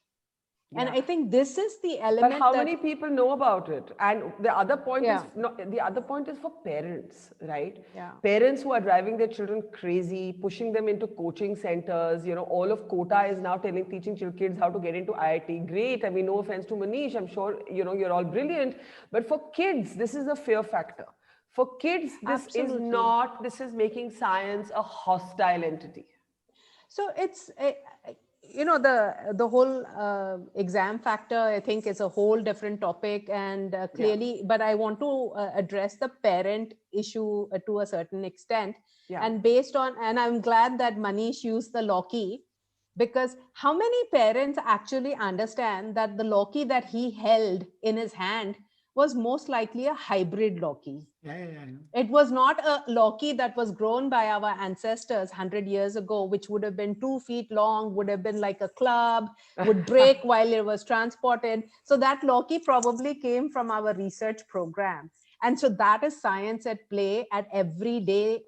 S3: And I think this is the element.
S1: But how many people know about it? And the other point
S3: Yeah.
S1: is the other point is for parents, right?
S3: Yeah.
S1: Parents who are driving their children crazy, pushing them into coaching centers. You know, all of Kota is now teaching kids how to get into IIT. Great. I mean, no offense to Manish. I'm sure you know you're all brilliant. But for kids, this is a fear factor. For kids, this
S3: Absolutely.
S1: is not. This is making science a hostile entity.
S3: So it's you know, the whole exam factor, I think, is a whole different topic, and clearly, but I want to address the parent issue to a certain extent. And based on, and I'm glad that Manish used the Loki, because how many parents actually understand that the Loki that he held in his hand was most likely a hybrid Loki? It was not a Loki that was grown by our ancestors 100 years ago, which would have been 2 feet long, would have been like a club, would break while it was transported. So that Loki probably came from our research program. And so that is science at play at every day,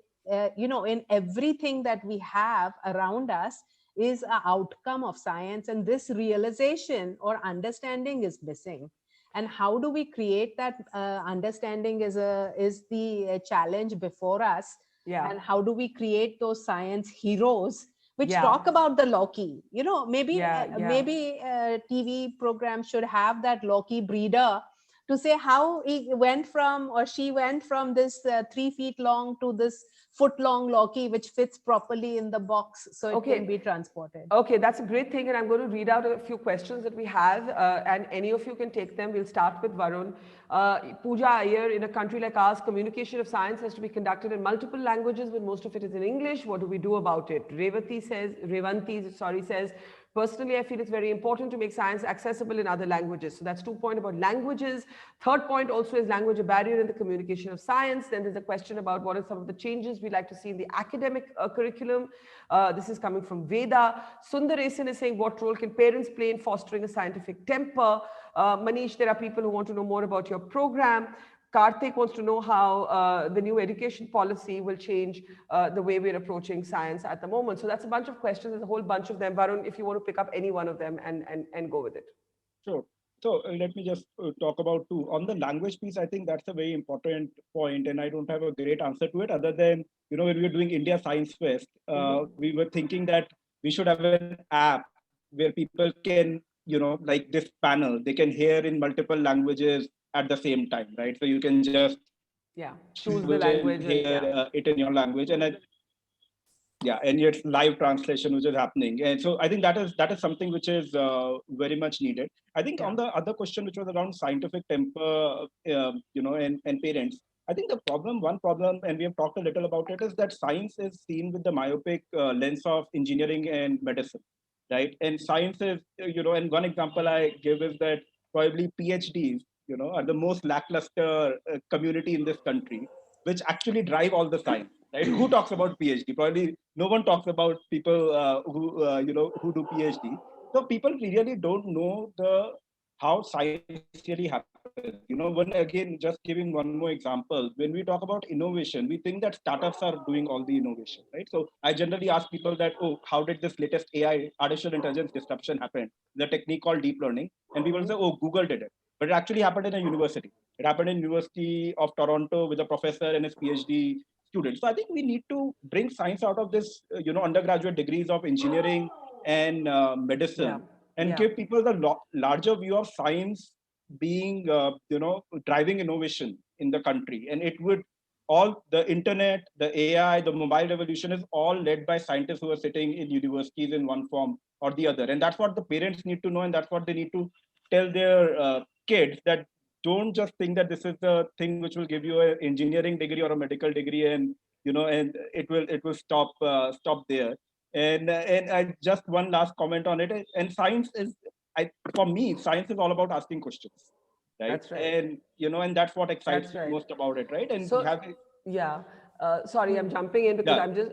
S3: you know, in everything that we have around us is an outcome of science. And this realization or understanding is missing. And how do we create that understanding is the challenge before us. And how do we create those science heroes which talk about the Loki? You know, maybe maybe TV programs should have that Loki breeder to say how he went from, or she went from, this 3 feet long to this foot long Loki, which fits properly in the box so it can be transported.
S1: Okay, that's a great thing. And I'm going to read out a few questions that we have, and any of you can take them. We'll start with Varun. Pooja Iyer, in a country like ours, communication of science has to be conducted in multiple languages, but most of it is in English. What do we do about it? Revanti says, personally, I feel it's very important to make science accessible in other languages. So that's 2 points about languages. Third point also is language a barrier in the communication of science. Then there's a question about what are some of the changes we'd like to see in the academic curriculum. This is coming from Veda. Sundar Esan is saying, what role can parents play in fostering a scientific temper? Manish, there are people who want to know more about your program. Karthik wants to know how the new education policy will change the way we're approaching science at the moment. So that's a bunch of questions. There's a whole bunch of them. Varun, if you want to pick up any one of them and go with it.
S4: Sure. So let me just talk about two. On the language piece, I think that's a very important point, and I don't have a great answer to it other than, you know, when we were doing India Science Fest, we were thinking that we should have an app where people can, you know, like this panel, they can hear in multiple languages at the same time, right? So you can just
S1: choose the language
S4: and hear it in your language, and and it's live translation which is happening. And so I think that is something which is very much needed. I think on the other question, which was around scientific temper, you know, and parents, I think one problem, and we have talked a little about it, is that science is seen with the myopic lens of engineering and medicine, right? And science is, you know, and one example I give is that probably PhDs, you know, are the most lackluster community in this country, which actually drive all the science. Right? Who talks about PhD? Probably no one talks about people who you know, who do PhD. So people really don't know how science really happens. When again, just giving one more example, when we talk about innovation, we think that startups are doing all the innovation, right? So I generally ask people that, oh, how did this latest AI, artificial intelligence disruption happen? The technique called deep learning, and people say, oh, Google did it, but it actually happened in a university. It happened in University of Toronto with a professor and his PhD students. So I think we need to bring science out of this, undergraduate degrees of engineering and medicine, and give people the larger view of science being, driving innovation in the country. And it would all the internet, the AI, the mobile revolution is all led by scientists who are sitting in universities in one form or the other. And that's what the parents need to know, and that's what they need to tell their kids, that don't just think that this is the thing which will give you an engineering degree or a medical degree, and and it will stop there. And I just one last comment on it. And science is, for me, science is all about asking questions, right?
S1: That's right.
S4: And that's what excites
S1: That's
S4: me
S1: right.
S4: most about it, right? And
S1: So,
S4: having,
S1: yeah. Sorry, I'm jumping in because
S4: Yeah.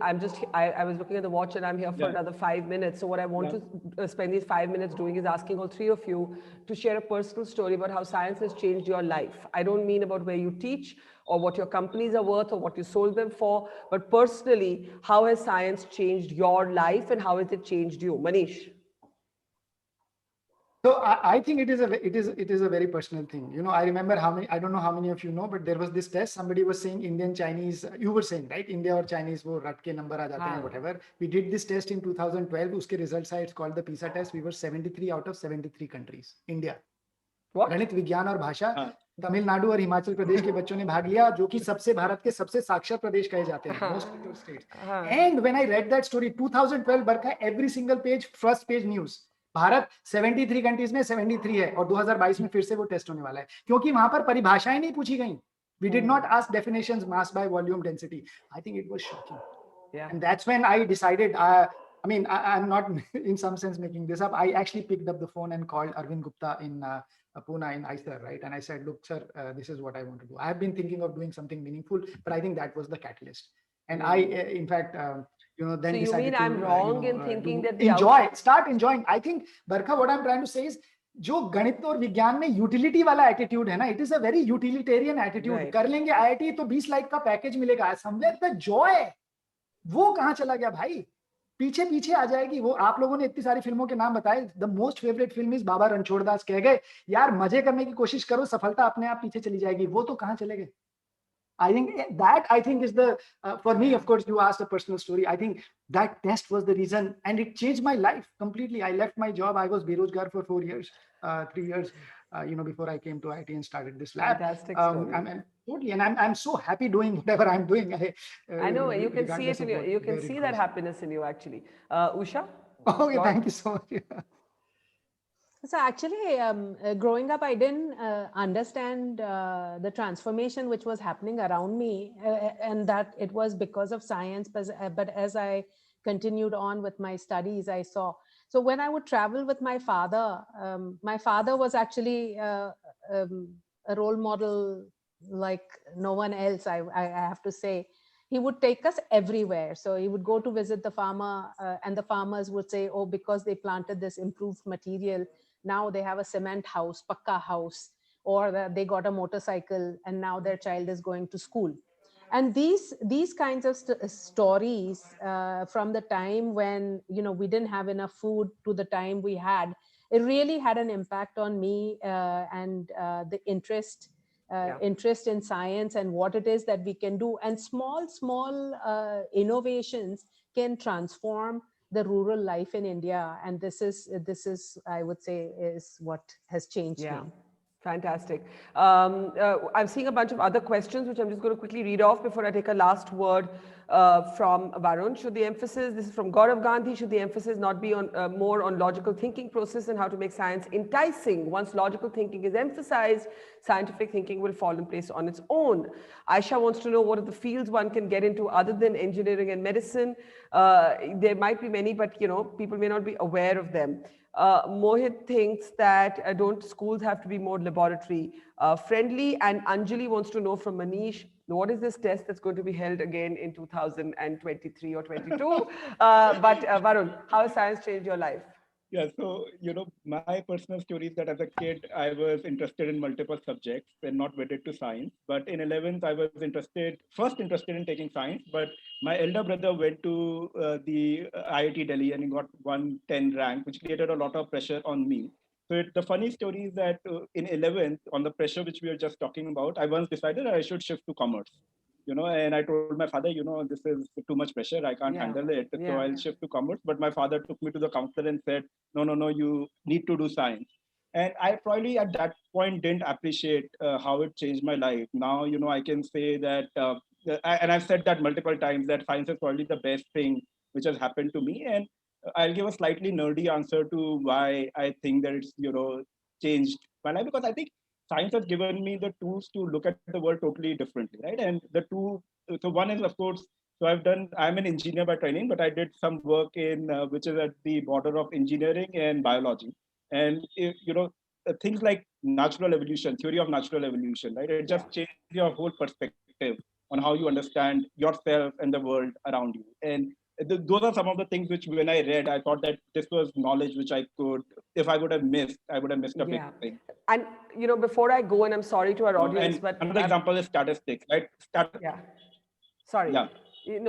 S1: I was looking at the watch and I'm here for
S4: Yeah.
S1: another 5 minutes. So what I want to spend these 5 minutes doing is asking all three of you to share a personal story about how science has changed your life. I don't mean about where you teach or what your companies are worth or what you sold them for, but personally, how has science changed your life and how has it changed you? Manish.
S2: So I think it is a very personal thing. I remember I don't know how many of you know, but there was this test. Somebody was saying Indian, Chinese. You were saying, right? India or Chinese, wo rat ke number aa jate hain, whatever. We did this test in 2012. Uske results are, it's called the PISA test. We were 73 out of 73 countries. India.
S1: What?
S2: गणित, विज्ञान और भाषा तमिलनाडु और हिमाचल प्रदेश के बच्चों ने भाग लिया, जो कि सबसे भारत के सबसे साक्षर प्रदेश कहे जाते हैं, most literate states. And when I read that story, 2012 Barkha, every single page, first page news. Bharat 73 countries में 73 है और 2022 में फिर से वो टेस्ट होने वाला है, क्योंकि वहां पर परिभाषाएं नहीं पूछी गई. We did not ask definitions, mass by volume, density. I think it was shocking. Yeah. And that's when I decided, I mean, I'm not in some sense making this up. I actually picked up the phone and called Arvind Gupta in Pune in ICER, right? And I said, look, sir, this is what I want to do. I have been thinking of doing something meaningful, but I think that was the catalyst. And I, in fact, then
S1: so you
S2: decided
S1: mean
S2: to,
S1: I'm wrong in thinking that
S2: start enjoying. I think, Barkha, what I'm trying to say is, जो गणित और विज्ञान में utility वाला attitude है ना, it is a very utilitarian attitude. कर लेंगे आईआईटी तो 20 लाख का पैकेज मिलेगा, समवेयर द जॉय वो कहां चला गया भाई? पीछे पीछे आ जाएगी वो. आप लोगों ने इतनी सारी फिल्मों के नाम बताए. The most favourite film is Baba Ranchhod Das कह गए, यार मजे करने की कोशिश करो, सफलता अपने आप पीछे चली जाएगी. वो तो कहां चले गए? I think is the for me, of course, you asked a personal story. I think that test was the reason, and it changed my life completely. I left my job. I was berozgar for 4 years, 3 years, before I came to IT and started this lab.
S1: Fantastic story.
S2: Totally, and I'm so happy doing whatever I'm doing.
S1: I know you can see it in you. You can see that happiness in you, actually. Usha.
S2: Okay, thank you so much.
S3: So actually, growing up, I didn't understand the transformation which was happening around me, and that it was because of science. But as I continued on with my studies, I saw. So when I would travel with my father was actually a role model like no one else, I have to say. He would take us everywhere. So he would go to visit the farmer, and the farmers would say, oh, because they planted this improved material, now they have a cement house, pakka house, or they got a motorcycle and now their child is going to school. And these kinds of stories from the time when, we didn't have enough food to the time we had, it really had an impact on me and the interest in science and what it is that we can do. And small innovations can transform the rural life in India. And this is, I would say, is what has changed me.
S1: Fantastic. I'm seeing a bunch of other questions, which I'm just going to quickly read off before I take a last word from Varun. Should the emphasis, this is from Gaurav Gandhi, should the emphasis not be on more on logical thinking process and how to make science enticing? Once logical thinking is emphasized, scientific thinking will fall in place on its own. Aisha wants to know what are the fields one can get into other than engineering and medicine. There might be many, but people may not be aware of them. Mohit thinks that don't schools have to be more laboratory friendly? And Anjali wants to know from Manish, what is this test that's going to be held again in 2023 or 22? But Varun, how has science changed your life?
S4: Yeah, so my personal story is that as a kid, I was interested in multiple subjects and not wedded to science. But in 11th, I was first interested in taking science. But my elder brother went to the IIT Delhi and he got 110 rank, which created a lot of pressure on me. So the funny story is that in 11th, on the pressure which we were just talking about, I once decided I should shift to commerce. And I told my father, this is too much pressure. I can't
S1: Yeah.
S4: handle it. So
S1: Yeah.
S4: I'll shift to commerce. But my father took me to the counselor and said, no, you need to do science. And I probably at that point didn't appreciate how it changed my life. Now, I can say that, and I've said that multiple times, that science is probably the best thing which has happened to me. And I'll give a slightly nerdy answer to why I think that it's, changed my life, because I think science has given me the tools to look at the world totally differently, right? And so one is, of course, I'm an engineer by training, but I did some work which is at the border of engineering and biology. And, things like natural evolution, theory of natural evolution, right? It just changes your whole perspective on how you understand yourself and the world around you. And those are some of the things which, when I read, I thought that this was knowledge which if I would have missed, I would have missed a big
S1: Yeah.
S4: thing.
S1: And, before I go, and I'm sorry to our audience,
S4: And
S1: but
S4: another example is statistics, right?
S1: yeah, sorry.
S4: Yeah.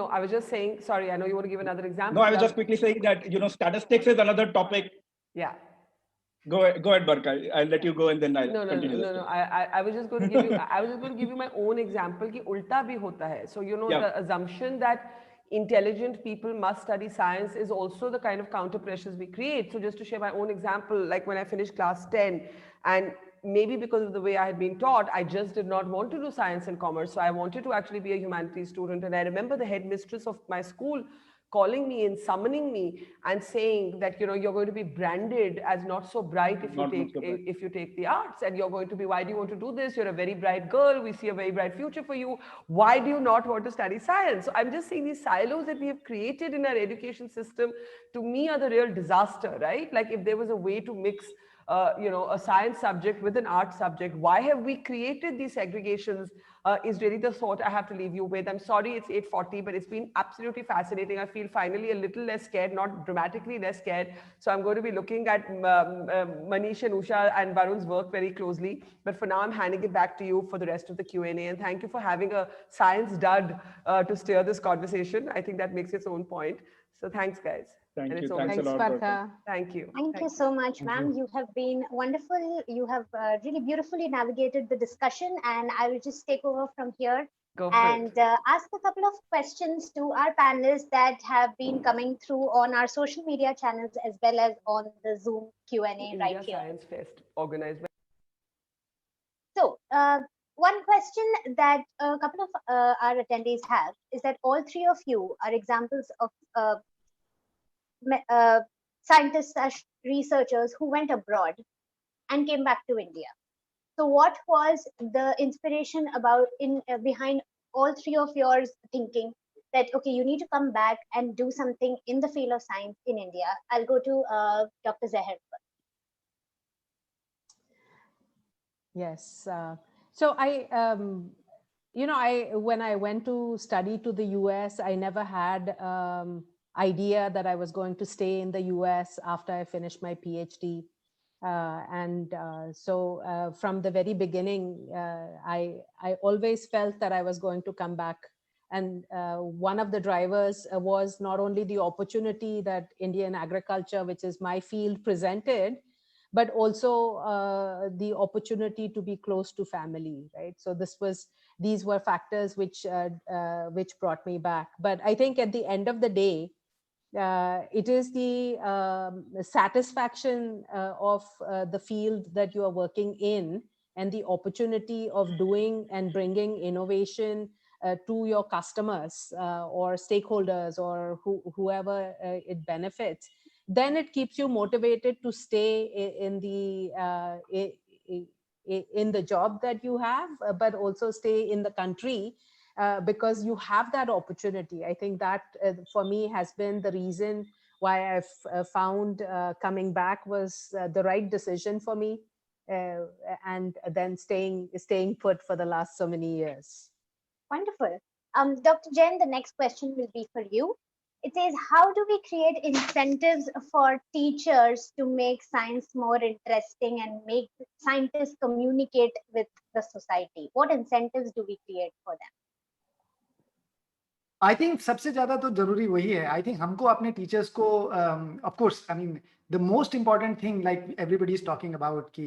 S1: I was just saying, sorry, I know you want to give another
S4: No,
S1: example.
S4: I was just quickly saying that, statistics is another topic.
S1: Yeah.
S4: Go ahead, Barka. I'll let you go and then I'll
S1: No, no, no,
S4: continue the
S1: no, no.
S4: story.
S1: I was just going to give you. I was just going to give you my own example. कि उल्टा भी होता है. So
S4: Yeah.
S1: the assumption that intelligent people must study science is also the kind of counter pressures we create. So just to share my own example, like when I finished class 10, and maybe because of the way I had been taught, I just did not want to do science and commerce. So I wanted to actually be a humanities student. And I remember the headmistress of my school calling me and summoning me and saying that you're going to be branded as not so bright if
S4: Not so bright.
S1: if you take the arts, and you're going to be, why do you want to do this? You're a very bright girl, we see a very bright future for you, why do you not want to study science? So I'm just saying these silos that we have created in our education system, to me, are the real disaster, right? Like if there was a way to mix a science subject with an art subject. Why have we created these segregations? Is really the thought I have to leave you with. I'm sorry it's 8:40, but it's been absolutely fascinating. I feel finally a little less scared, not dramatically less scared. So I'm going to be looking at Manish and Usha and Varun's work very closely. But for now, I'm handing it back to you for the rest of the Q&A. And thank you for having a science dud to steer this conversation. I think that makes its own point. So thanks, guys.
S4: Thank
S1: And
S4: you.
S1: it's over.
S4: Thanks a
S3: Thanks,
S4: lot, Barka.
S3: Barka.
S1: Thank you.
S5: Thank you so much,
S2: Thank
S5: ma'am.
S2: you.
S5: You have been wonderful. You have really beautifully navigated the discussion, and I will just take over from here
S1: Go for
S5: and
S1: it.
S5: ask a couple of questions to our panelists that have been coming through on our social media channels as well as on the Zoom Q&A right
S1: India
S5: here.
S1: Science Fest organized by.
S5: So, one question that a couple of our attendees have is that all three of you are examples of scientists slash researchers who went abroad and came back to India. So, what was the inspiration behind all three of yours thinking that okay, you need to come back and do something in the field of science in India? I'll go to Dr. Zahir first.
S3: Yes. So when I went to study to the US, I never had idea that I was going to stay in the US after I finished my PhD. So from the very beginning, I always felt that I was going to come back. And one of the drivers was not only the opportunity that Indian agriculture, which is my field, presented, but also the opportunity to be close to family, right? So these were factors which brought me back. But I think at the end of the day, it is the satisfaction of the field that you are working in, and the opportunity of doing and bringing innovation to your customers or stakeholders or whoever it benefits. Then it keeps you motivated to stay in the job that you have, but also stay in the country. Because you have that opportunity. I think that for me has been the reason why I've found coming back was the right decision for me, and then staying put for the last so many years.
S5: Wonderful. Dr. Jain, the next question will be for you. It says, how do we create incentives for teachers to make science more interesting and make scientists communicate with the society? What incentives do we create for them?
S2: I think सबसे ज्यादा तो जरूरी वही है. I think हमको अपने teachers को of course I mean the most important thing like everybody is talking about कि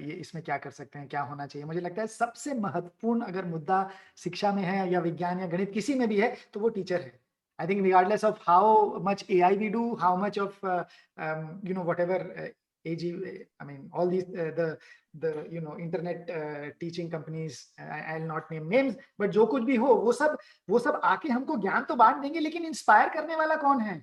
S2: ये इसमें क्या कर सकते हैं, क्या होना चाहिए. मुझे लगता है सबसे महत्वपूर्ण अगर मुद्दा शिक्षा में है या विज्ञान या गणित किसी में भी है तो वो टीचर है. I think regardless of how much AI we do, how much of whatever AG, I mean all these the internet teaching companies, I'll not name names, but जो कुछ भी हो वो सब आके हमको ज्ञान तो बांट देंगे, लेकिन इंस्पायर करने वाला कौन है?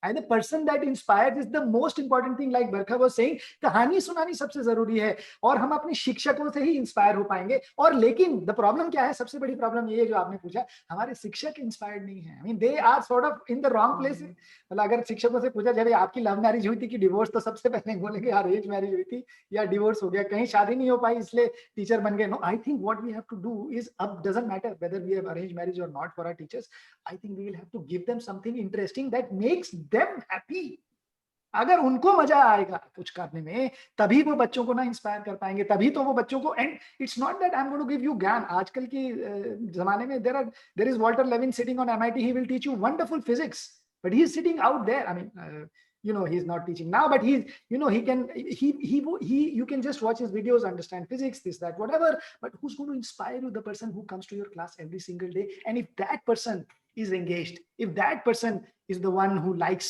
S2: And the person that inspires is the most important thing. Like Barkha was saying, कहानी सुनानी सबसे जरूरी है और हम अपने शिक्षकों से ही इंस्पायर हो पाएंगे. और लेकिन द प्रॉब्लम क्या है, सबसे बड़ी प्रॉब्लम ये है जो आपने पूछा, हमारे शिक्षक इंस्पायर्ड नहीं है. I mean they are sort of in the wrong place. मतलब अगर शिक्षकों से पूछा जाए आपकी लव मैरिज हुई थी कि डिवोर्स, तो सबसे पहले बोलेंगे यार अरेंज मैरिज हुई थी या डिवोर्स हो गया, कहीं शादी नहीं हो पाई इसलिए टीचर बन गए. No, I think what we have to do is, अब doesn't matter whether we have arrange marriage or not for our teachers. I think we will have to give them something interesting that makes them happy. अगर उनको मजा आएगा कुछ करने में, तभी वो बच्चों को ना इंस्पायर कर पाएंगे, तभी तो वो बच्चों को. And it's not that I am going to give you ज्ञान. आजकल की जमाने में there is Walter Lewin sitting on MIT. He will teach you wonderful physics, but he is sitting out there. I mean he is not teaching now, but he can you can just watch his videos, understand physics, this, that, whatever. But who's going to inspire you? The person who comes to your class every single day. And if that person is engaged, if that person is the one who likes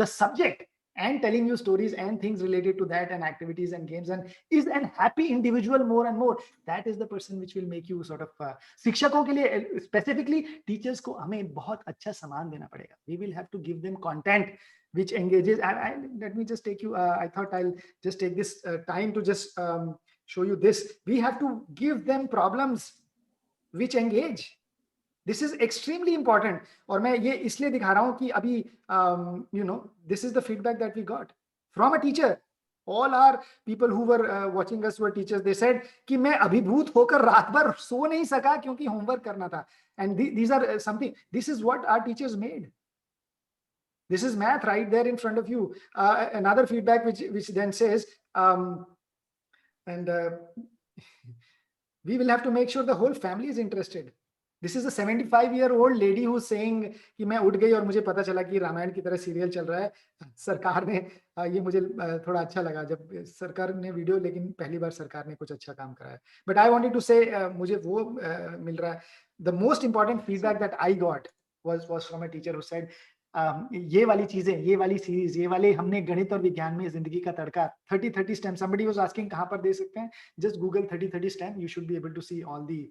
S2: the subject and telling you stories and things related to that and activities and games and is an happy individual more and more, that is the person which will make you sort of शिक्षकों के लिए specifically teachers को हमें बहुत अच्छा सामान देना पड़ेगा. We will have to give them content which engages. And let me just take you, I thought I'll just take this time to just show you this. We have to give them problems which engage. This is extremely important. और मैं ये इसलिए दिखा रहा हूँ कि अभी this is the feedback that we got from a teacher. All our people who were watching us were teachers. They said कि मैं अभिभूत होकर रात भर सो नहीं सका क्योंकि होमवर्क करना था. And these are something, this is what our teachers made. This is math right there in front of you. Another feedback which then says, we will have to make sure the whole family is interested. This is a 75-year-old lady who's saying कि मैं उठ गई और मुझे पता चला कि रामायण की तरह सीरियल चल रहा है. सरकार ने ये मुझे थोड़ा अच्छा लगा जब सरकार ने वीडियो, लेकिन पहली बार सरकार ने कुछ अच्छा काम करा है. But I wanted to say मुझे वो मिल रहा है. The most important feedback that I got was from a teacher who said, ये वाली चीजें, ये वाली सीरीज, ये वाले हमने गणित और विज्ञान में जिंदगी का तड़का 30-30 STEM. somebody was asking कहाँ पर दे सकते हैं? Just Google 30-30 STEM. You should be able to see all the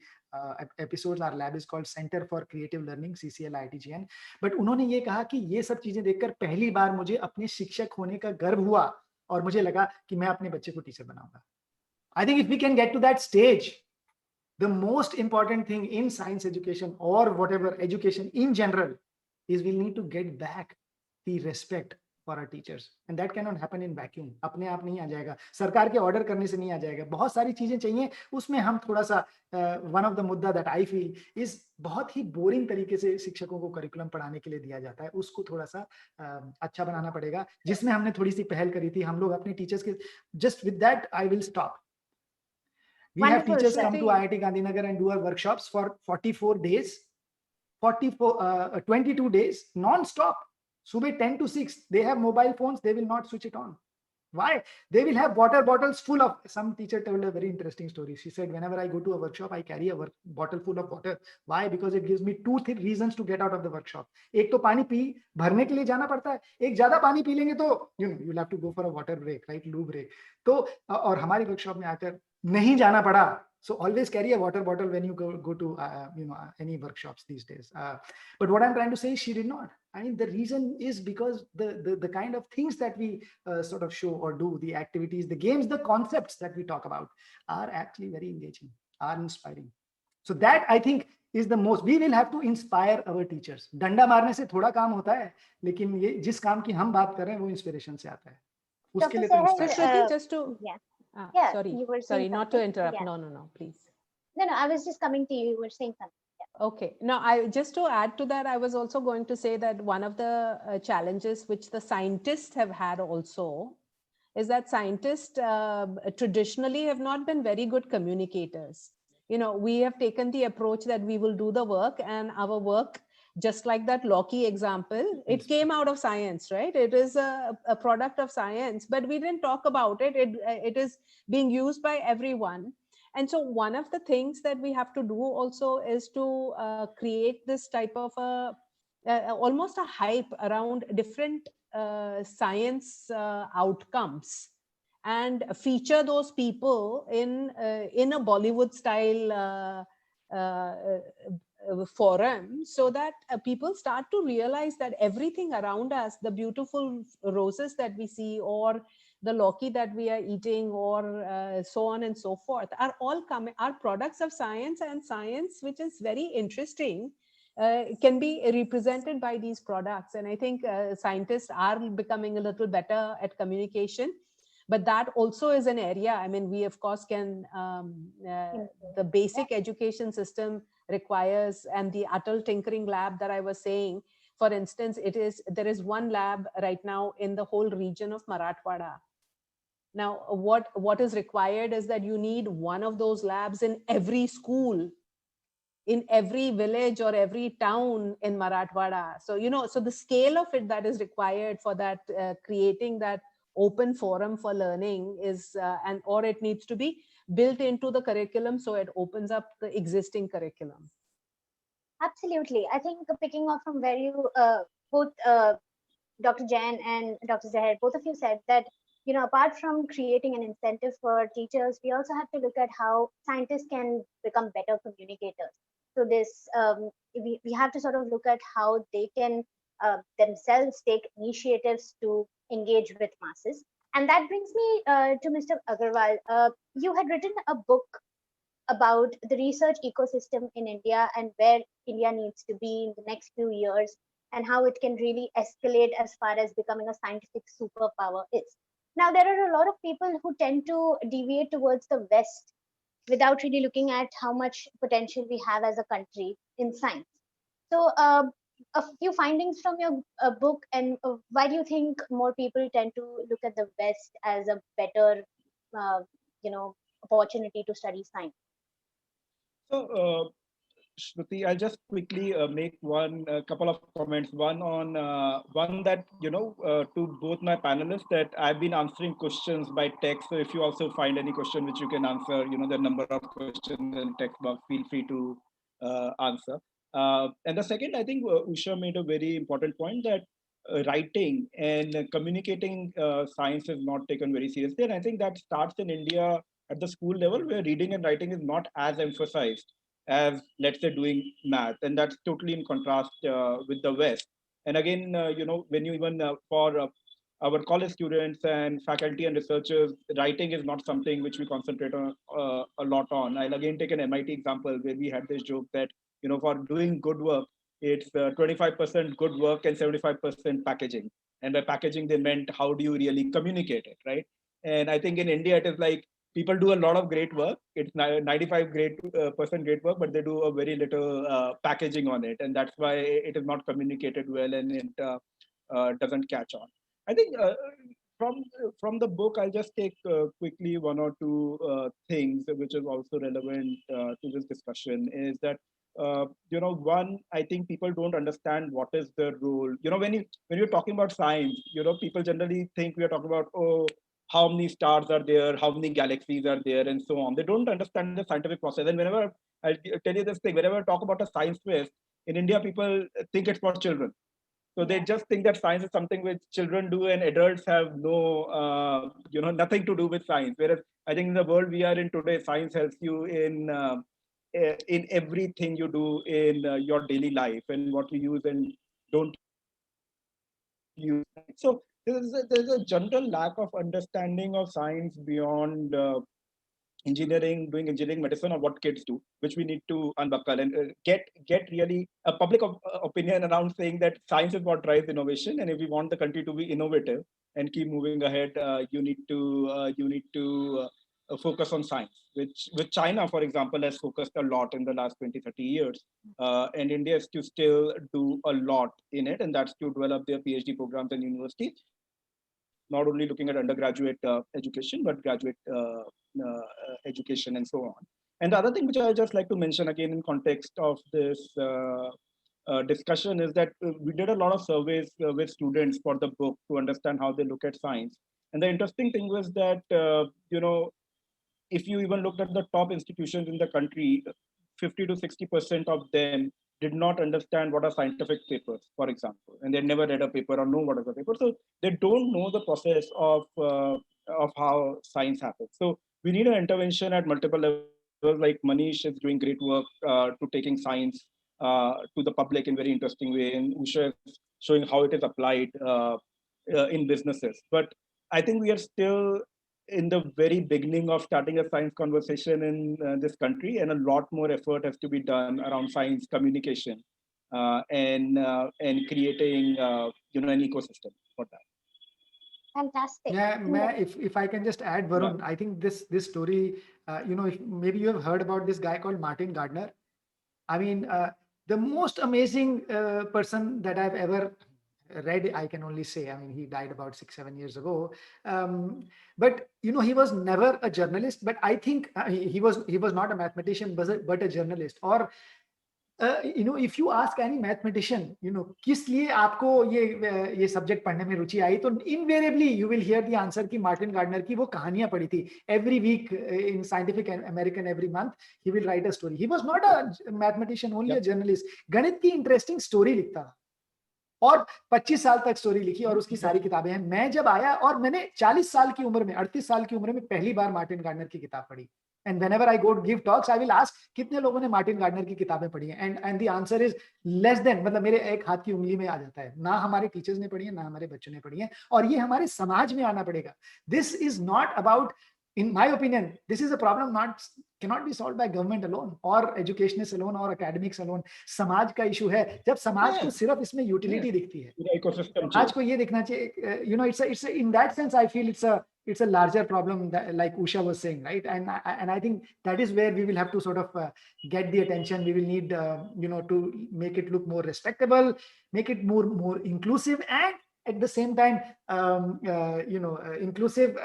S2: episodes. Our lab is called Center for Creative Learning, CCL ITGN. But उन्होंने ये कहा कि ये सब चीजें देखकर पहली बार मुझे अपने शिक्षक होने का गर्व हुआ और मुझे लगा कि मैं अपने बच्चे को टीचर बनाऊंगा. I think if we can get to that stage, the most important thing in science education or whatever education in general is we need to get back the respect for our teachers, and that cannot happen in vacuum. अपने आप नहीं आ जाएगा, सरकार के order करने से नहीं आ जाएगा. बहुत सारी चीजें चाहिए. उसमें हम थोड़ा सा one of the मुद्दा that I feel is बहुत ही बोरिंग तरीके से शिक्षकों को करिकुलम पढ़ाने के लिए दिया जाता है. उसको थोड़ा सा अच्छा बनाना पड़ेगा, जिसमें हमने थोड़ी सी पहल करी थी. हम लोग अपने टीचर्स के, just with that I will stop. We have teachers come to IIT Gandhinagar and do our workshops for 44 days. 22 days non-stop. Subah 10 to 6. They have mobile phones. They will not switch it on. Why? They will have water bottles full of. Some teacher told a very interesting story. She said, whenever I go to a workshop, I carry a bottle full of water. Why? Because it gives me two reasons to get out of the workshop. एक तो पानी P भरने के लिए जाना पड़ता है. एक ज्यादा पानी पी लेंगे तो you'll have to go for a water break, right? Loo break. तो और हमारी वर्कशॉप में आकर नहीं जाना पड़ा. So always carry a water bottle when you go to any workshops these days. But what I'm trying to say is she did not. I mean, the reason is because the kind of things that we sort of show or do, the activities, the games, the concepts that we talk about are actually very engaging, are inspiring. So that I think is the most. We will have to inspire our teachers. डंडा मारने से थोड़ा काम होता है, लेकिन ये जिस काम की हम बात कर रहे हैं वो इंस्पिरेशन से आता है. उसके लिए तो
S3: Shruti, just to
S5: Yeah,
S3: sorry,
S5: you were
S3: sorry,
S5: saying
S3: not to
S5: something.
S3: interrupt.
S5: Yeah.
S3: No, please.
S5: No, I was just coming to you. You were saying something. Yeah.
S3: Okay. Now, I just to add to that, I was also going to say that one of the challenges which the scientists have had also is that scientists traditionally have not been very good communicators. You know, we have taken the approach that we will do the work, and our work, just like that Loki example, it came out of science, right? It is a product of science, but we didn't talk about it. It is being used by everyone. And so one of the things that we have to do also is to create this type of almost a hype around different science outcomes, and feature those people in a Bollywood style forum, so that people start to realize that everything around us, the beautiful roses that we see, or the Loki that we are eating, or so on and so forth, are all coming, are products of science, and science, which is very interesting, can be represented by these products. And I think scientists are becoming a little better at communication, but that also is an area. I mean, we of course can, the basic education system requires, and the Atal Tinkering Lab that I was saying, for instance, there is one lab right now in the whole region of Marathwada. Now, what is required is that you need one of those labs in every school, in every village or every town in Marathwada. So, you know, so the scale of it that is required for that, creating that open forum for learning is, or it needs to be built into the curriculum, so it opens up the existing curriculum.
S5: Absolutely. I think picking up from where you both Dr. Jain and Dr. Zahir, both of you said that, you know, apart from creating an incentive for teachers, we also have to look at how scientists can become better communicators. So this, we have to sort of look at how they can themselves take initiatives to engage with masses. And that brings me to Mr. Agarwal. You had written a book about the research ecosystem in India and where India needs to be in the next few years, and how it can really escalate as far as becoming a scientific superpower is. Now, there are a lot of people who tend to deviate towards the West without really looking at how much potential we have as a country in science. So, a few findings from your book, and why do you think more people tend to look at the West as a better, uh, you know, opportunity to study science?
S4: So, Shruti, I'll just quickly make one couple of comments. One on one that, to both my panelists, that I've been answering questions by text. So if you also find any question which you can answer, the number of questions in text box, feel free to answer. And the second, I think Usha made a very important point that writing and communicating science is not taken very seriously. And I think that starts in India at the school level, where reading and writing is not as emphasized as, let's say, doing math, and that's totally in contrast with the West. And again, when you even for our college students and faculty and researchers, writing is not something which we concentrate on a lot on. I'll again take an MIT example, where we had this joke that, for doing good work, it's 25% good work and 75% packaging. And by packaging, they meant how do you really communicate it, right? And I think in India, it is like people do a lot of great work. It's 95 percent great work, but they do a very little packaging on it, and that's why it is not communicated well, and it doesn't catch on. I think from the book, I'll just take quickly one or two things which is also relevant to this discussion. Is that one, I think people don't understand what is the role. When you're talking about science, people generally think we are talking about, how many stars are there, how many galaxies are there, and so on. They don't understand the scientific process. And whenever I tell you this thing, whenever I talk about a science fest in India, people think it's for children. So they just think that science is something which children do, and adults have nothing to do with science. Whereas I think in the world we are in today, science helps you in everything you do in your daily life, and what you use and don't use. So there's a general lack of understanding of science beyond engineering, doing engineering, medicine, or what kids do, which we need to unbuckle and get really a public opinion around saying that science is what drives innovation, and if we want the country to be innovative and keep moving ahead, you need to focus on science, which China, for example, has focused a lot in the last 20, 30 years. And India is to still do a lot in it, and that's to develop their PhD programs and universities, not only looking at undergraduate education, but graduate education and so on. And the other thing which I just like to mention again in context of this discussion is that we did a lot of surveys with students for the book to understand how they look at science. And the interesting thing was that, if you even looked at the top institutions in the country, 50 to 60% of them did not understand what are scientific papers, for example, and they never read a paper or know what is a paper. So they don't know the process of how science happens. So we need an intervention at multiple levels. Like Manish is doing great work to taking science to the public in very interesting way, and Usha is showing how it is applied in businesses. But I think we are still in the very beginning of starting a science conversation in this country, and a lot more effort has to be done around science communication and creating an ecosystem for that.
S5: Fantastic.
S2: Yeah, if I can just add, Varun, I think this story, maybe you have heard about this guy called Martin Gardner. I mean, the most amazing person that I've ever read, I can only say. I mean, he died about 6-7 years ago. But he was never a journalist. But I think he was not a mathematician, but a journalist. Or if you ask any mathematician, किस लिए आपको ये subject पढ़ने में रुचि आई, तो invariably you will hear the answer कि Martin gardener की वो कहानियां पढ़ी थी. Every week in Scientific American, every month he will write a story. He was not a mathematician, only a journalist. गणित की interesting story लिखता था और 25 साल तक स्टोरी लिखी और उसकी सारी किताबें हैं. मैं जब आया और मैंने 40 साल की उम्र में, 38 साल की उम्र में पहली बार मार्टिन गार्डनर की किताब पढ़ी. And whenever I go to give talks, I will ask कितने लोगों ने मार्टिन गार्डनर की किताबें पढ़ी हैं, and the answer is less than, मतलब मेरे एक हाथ की उंगली में आ जाता है. ना हमारे टीचर्स ने पढ़ी है, ना हमारे बच्चों ने पढ़ी है, और ये हमारे समाज में आना पड़ेगा. This is not about, in my opinion, this is a problem cannot be solved by government alone or educationists alone or academics alone. समाज का इशू है. जब समाज को सिर्फ इसमें यूटिलिटी दिखती है, समाज को ये दिखना चाहिए, it's in that sense I feel it's a larger problem that, like Usha was saying, right? And I think that is where we will have to sort of get the attention. We will need to make it look more respectable, make it more inclusive, and at the same time inclusive,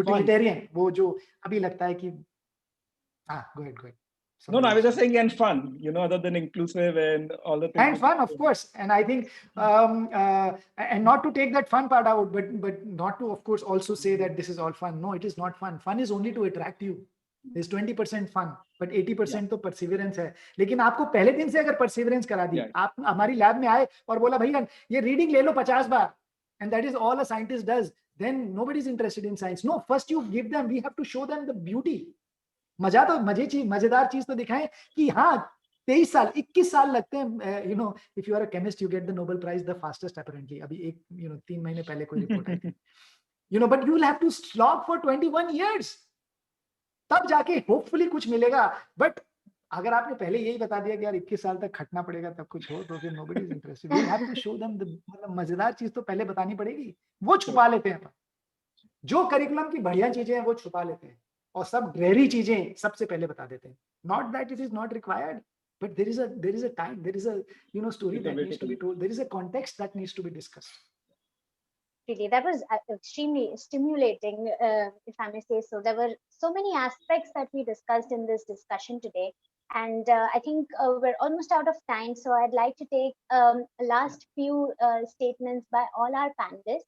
S2: utilitarian. वो जो अभी लगता है कि go ahead.
S4: No, I was just saying, and fun, other than inclusive and all the things.
S2: And fun, of course. And I think, and not to take that fun part out, but not to, of course, also say that this is all fun. No, it is not fun. Fun is only to attract you. There's 20% fun, but 80% तो perseverance है. लेकिन आपको पहले दिन से अगर perseverance करा दी, आप हमारी लैब में आए और बोला भैया ये reading ले लो 50 बार, and that is all a scientist does, then nobody is interested in science. No, first you give them, we have to show them the beauty. मजेदार चीज तो दिखाएं कि हाँ 23 साल 21 साल लगते हैं. if you are a chemist you get the Nobel Prize the fastest apparently. अभी 3 महीने पहले कोई रिपोर्ट आई थी. But you will have to slog for 21 years, तब जाके होपफुली कुछ मिलेगा. बट अगर आपने पहले यही बता दिया कि यार 21 साल तक खटना पड़ेगा तब कुछ हो, तो फिर nobody is interested. We have to show them मतलब मजेदार चीज तो पहले बतानी पड़ेगी. वो छुपा लेते हैं. जो करिकुलम की बढ़िया चीजें हैं वो छुपा लेते हैं और सब ड्रेरी चीजें सबसे पहले बता देते हैं. Not that it is not required, but there is a time, there is a story that needs to be told, there is a context that needs to be discussed.
S5: Really, that was extremely stimulating, if I may say so. There were so many aspects that we discussed in this discussion today, and I think we're almost out of time, so I'd like to take last few statements by all our panelists.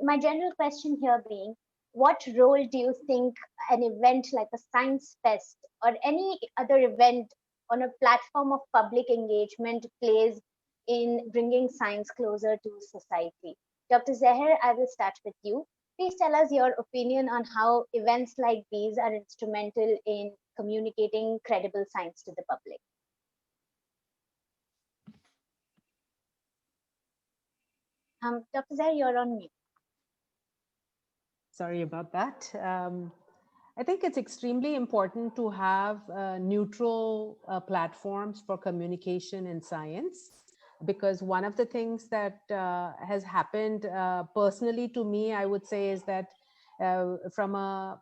S5: My general question here being, what role do you think an event like a Science Fest or any other event on a platform of public engagement plays in bringing science closer to society? Dr. Zahir, I will start with you. Please tell us your opinion on how events like these are instrumental in communicating credible science to the public. Dr. Zahir, you're on mute.
S3: Sorry about that. I think it's extremely important to have neutral platforms for communication in science, because one of the things that has happened personally to me, I would say, is that from a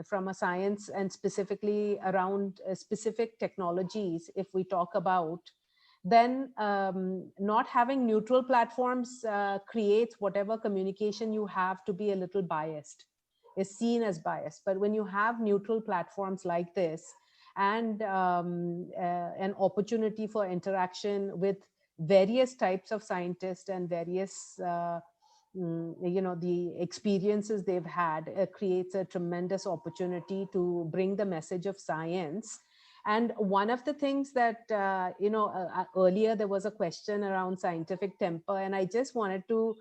S3: from a science and specifically around specific technologies, if we talk about, then not having neutral platforms creates whatever communication you have to be a little biased, is seen as biased. But when you have neutral platforms like this, and an opportunity for interaction with various types of scientists and various the experiences they've had, creates a tremendous opportunity to bring the message of science. And one of the things that earlier there was a question around scientific temper, and I just wanted to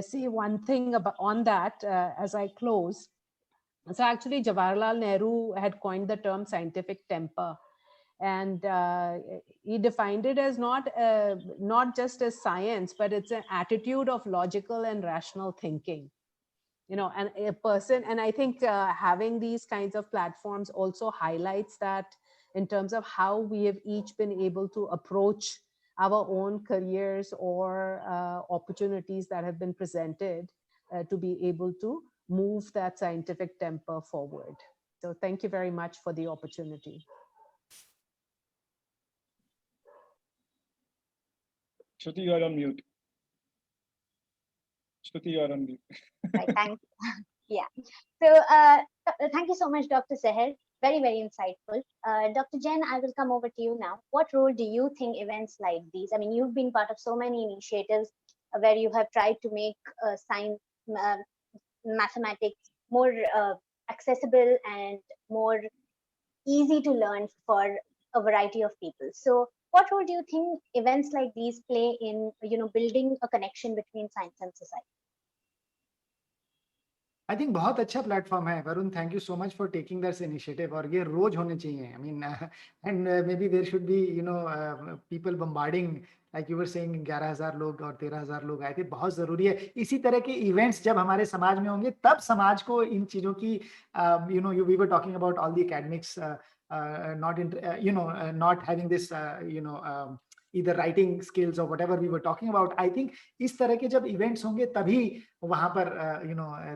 S3: say one thing about on that as I close. So actually Jawaharlal Nehru had coined the term scientific temper, and he defined it as not just as science, but it's an attitude of logical and rational thinking, and a person. And I think having these kinds of platforms also highlights that in terms of how we have each been able to approach our own careers or opportunities that have been presented to be able to move that scientific temper forward. So thank you very much for the opportunity.
S4: Shruti, you are on mute. Shruti, you are on mute.
S5: Right, thanks. Yeah. So thank you so much, Dr. Seher. Very, very insightful. Dr. Jain, I will come over to you now. What role do you think events like these, I mean, you've been part of so many initiatives where you have tried to make science, mathematics more accessible and more easy to learn for a variety of people. So what role do you think events like these play in, building a connection between science and society?
S2: I think बहुत अच्छा platform है Varun. Thank you so much for taking that initiative, और ये रोज होने चाहिए. I mean and maybe there should be people bombarding, like you were saying 11,000 लोग और 13,000 लोग आए थे. बहुत जरूरी है इसी तरह के इवेंट्स जब हमारे समाज में होंगे, तब समाज को इन चीजों की we were talking about all the academics not having this either writing skills or whatever we were talking about. I think इस तरह के जब events होंगे तभी वहां पर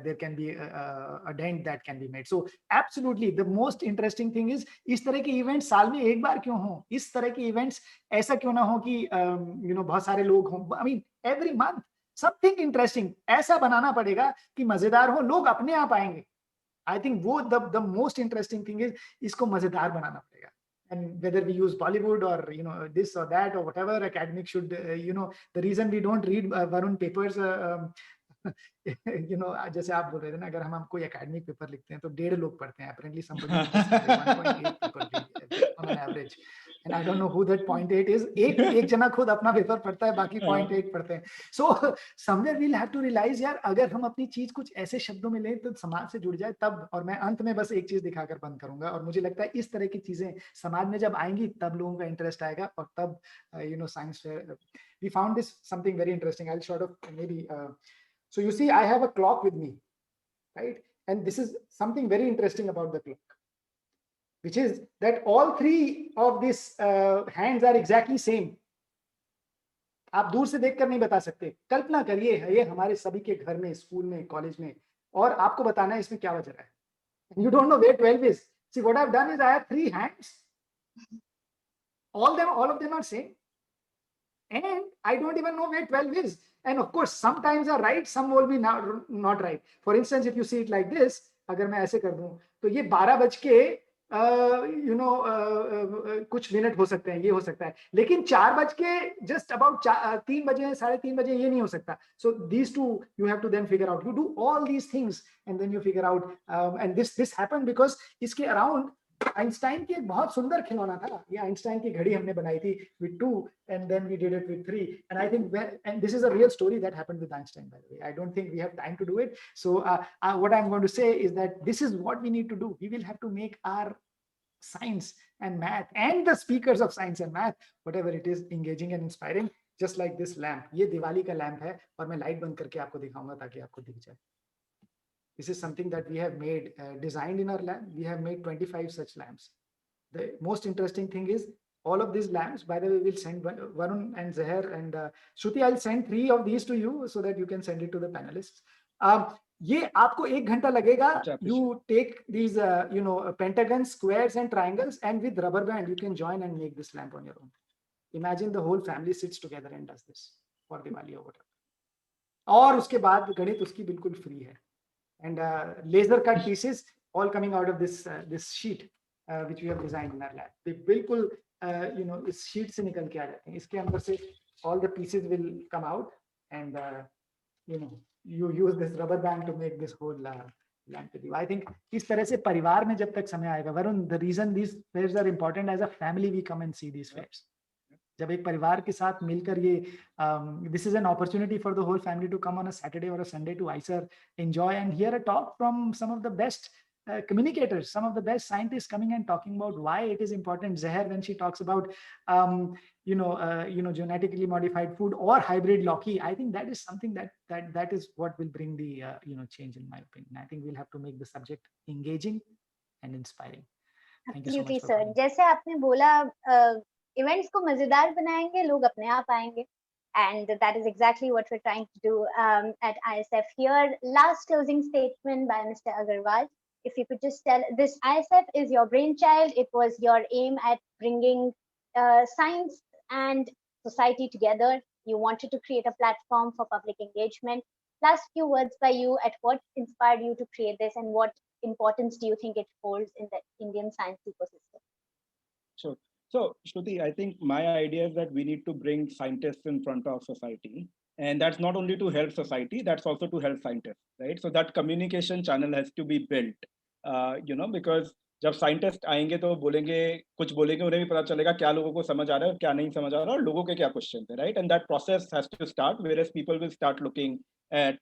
S2: there can be a dent that can be made. So absolutely the most interesting thing is इस तरह के events साल में एक बार क्यों हो, इस तरह के events ऐसा क्यों ना हो कि बहुत सारे लोग हों. I mean every month something interesting ऐसा बनाना पड़ेगा कि मजेदार हो, लोग अपने आप आएंगे. I think वो the most interesting thing is इसको मजेदार बनाना पड़ेगा. And whether we use Bollywood or this or that or whatever, academic should the reason we don't read Varun papers जैसे आप बोल रहे थे ना, अगर हम कोई academic paper लिखते हैं तो 1.5 लोग पढ़ते हैं. Apparently somebody 1.8 people read on an average, and I don't know who that 0.8 is. एक जना खुद अपना पेपर पढ़ता है, बाकी 0.8 पढ़ते हैं. So somewhere we'll have to realize यार, अगर हम अपनी चीज कुछ ऐसे शब्दों में लें तो समाज से जुड़ जाए तब. और मैं अंत में बस एक चीज दिखाकर बंद करूंगा, और मुझे लगता है इस तरह की चीजें समाज में जब आएंगी तब लोगों का इंटरेस्ट आएगा, और तब science fair. We found this something very interesting. I'll sort of maybe so you see I have a clock with me, right? And this is something very interesting about the clock, which is that all three of these hands are exactly same. आप दूर से देखकर नहीं बता सकते. कल्पना करिए ये हमारे सभी के घर में, स्कूल में, कॉलेज में, और आपको बताना है इसमें क्या वजह है. You don't know where 12 is. See, what I've done is I have 3 hands. All of them are same. And I don't even know where 12 is. And of course, sometimes are right, some will be not right. For instance, if you see it like this, अगर मैं ऐसे कर दूं, तो ये 12 बज के कुछ मिनट हो सकते हैं, ये हो सकता है. लेकिन 4 बज के just about 3 बजे, 3:30 बजे ये नहीं हो सकता. So these two you have to then figure out. You do all these things and then you figure out. And this happened because इसके around आइंस्टाइन की एक बहुत सुंदर खिलौना था. ये आइंस्टाइन की घड़ी हमने बनाई थी with 2, and then we did it with 3. And I think and this is a real story that happened with Einstein, by the way. I don't think we have time to do it. So what I'm going to say is that this is what we need to do. We will have to make our science and math and the speakers of science and math, whatever it is, engaging and inspiring, just like this lamp. ये दिवाली का lamp है, और मैं light बंद करके आपको दिखाऊंगा ताकि आपको दिख जाए. This is something that we have made, designed in our lab. We have made 25 such lamps. The most interesting thing is all of these lamps, by the way, we'll send Varun and Zahir and Shruti, I'll send 3 of these to you so that you can send it to the panelists. ये आपको 1 घंटा लगेगा.
S4: अच्छा,
S2: You take these pentagons, squares and triangles, and with rubber band you can join and make this lamp on your own. Imagine the whole family sits together and does this for Diwali or whatever. और उसके बाद गणित उसकी बिल्कुल free है. And laser cut pieces all coming out of this sheet which we have designed in our lab. they बिल्कुल इस sheet से निकल के आ जाते हैं. इसके अंदर से all the pieces will come out and you use this rubber band to make this whole lamp with you. I think इस तरह से परिवार में जब तक समय आएगा, Varun, the reason these fairs are important, as a family we come and see these fairs. जब एक परिवार के साथ मिलकर ये this is an opportunity for the whole family to come on a Saturday or a Sunday to IISER, enjoy and hear a talk from some of the best communicators, some of the best scientists coming and talking about why it is important. Zahar, when she talks about genetically modified food or hybrid Loki, I think that is something that is what will bring the change, in my opinion. I think we'll have to make the subject engaging and inspiring. Thank you so much for
S5: sir.
S2: coming.
S5: जैसे आपने बोला events को मजेदार बनाएंगे, लोग अपने आप आएंगे, and that is exactly what we're trying to do at ISF here. Last closing statement by Mr. Agarwal. If you could just tell, this ISF is your brainchild. It was your aim at bringing science and society together. You wanted to create a platform for public engagement. Last few words by you at what inspired you to create this, and what importance do you think it holds in the Indian science ecosystem?
S4: Sure. So, Shruti, I think my idea is that we need to bring scientists in front of society. And that's not only to help society, that's also to help scientists, right? So that communication channel has to be built, because जब scientist आएंगे तो बोलेंगे, कुछ बोलेंगे, उन्हें भी पता चलेगा क्या लोगों को समझ आ रहा है और क्या नहीं समझ आ रहा है और लोगों के क्या क्वेश्चन थे, right? And that process has to start, whereas people will start looking at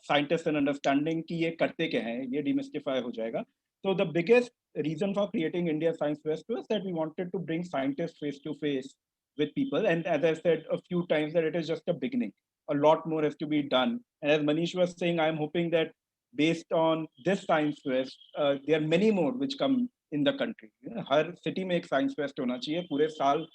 S4: scientist and understanding कि ये करते क्या हैं, ये डिमिस्टिफाई हो जाएगा. So the biggest reason for creating India Science Fest was that we wanted to bring scientists face to face with people. And as I said a few times, that it is just a beginning. A lot more has to be done. And as Manish was saying, I'm hoping that based on this Science Fest, there are many more which come in the country. Her city में एक Science Fest होना चाहिए, पूरे साल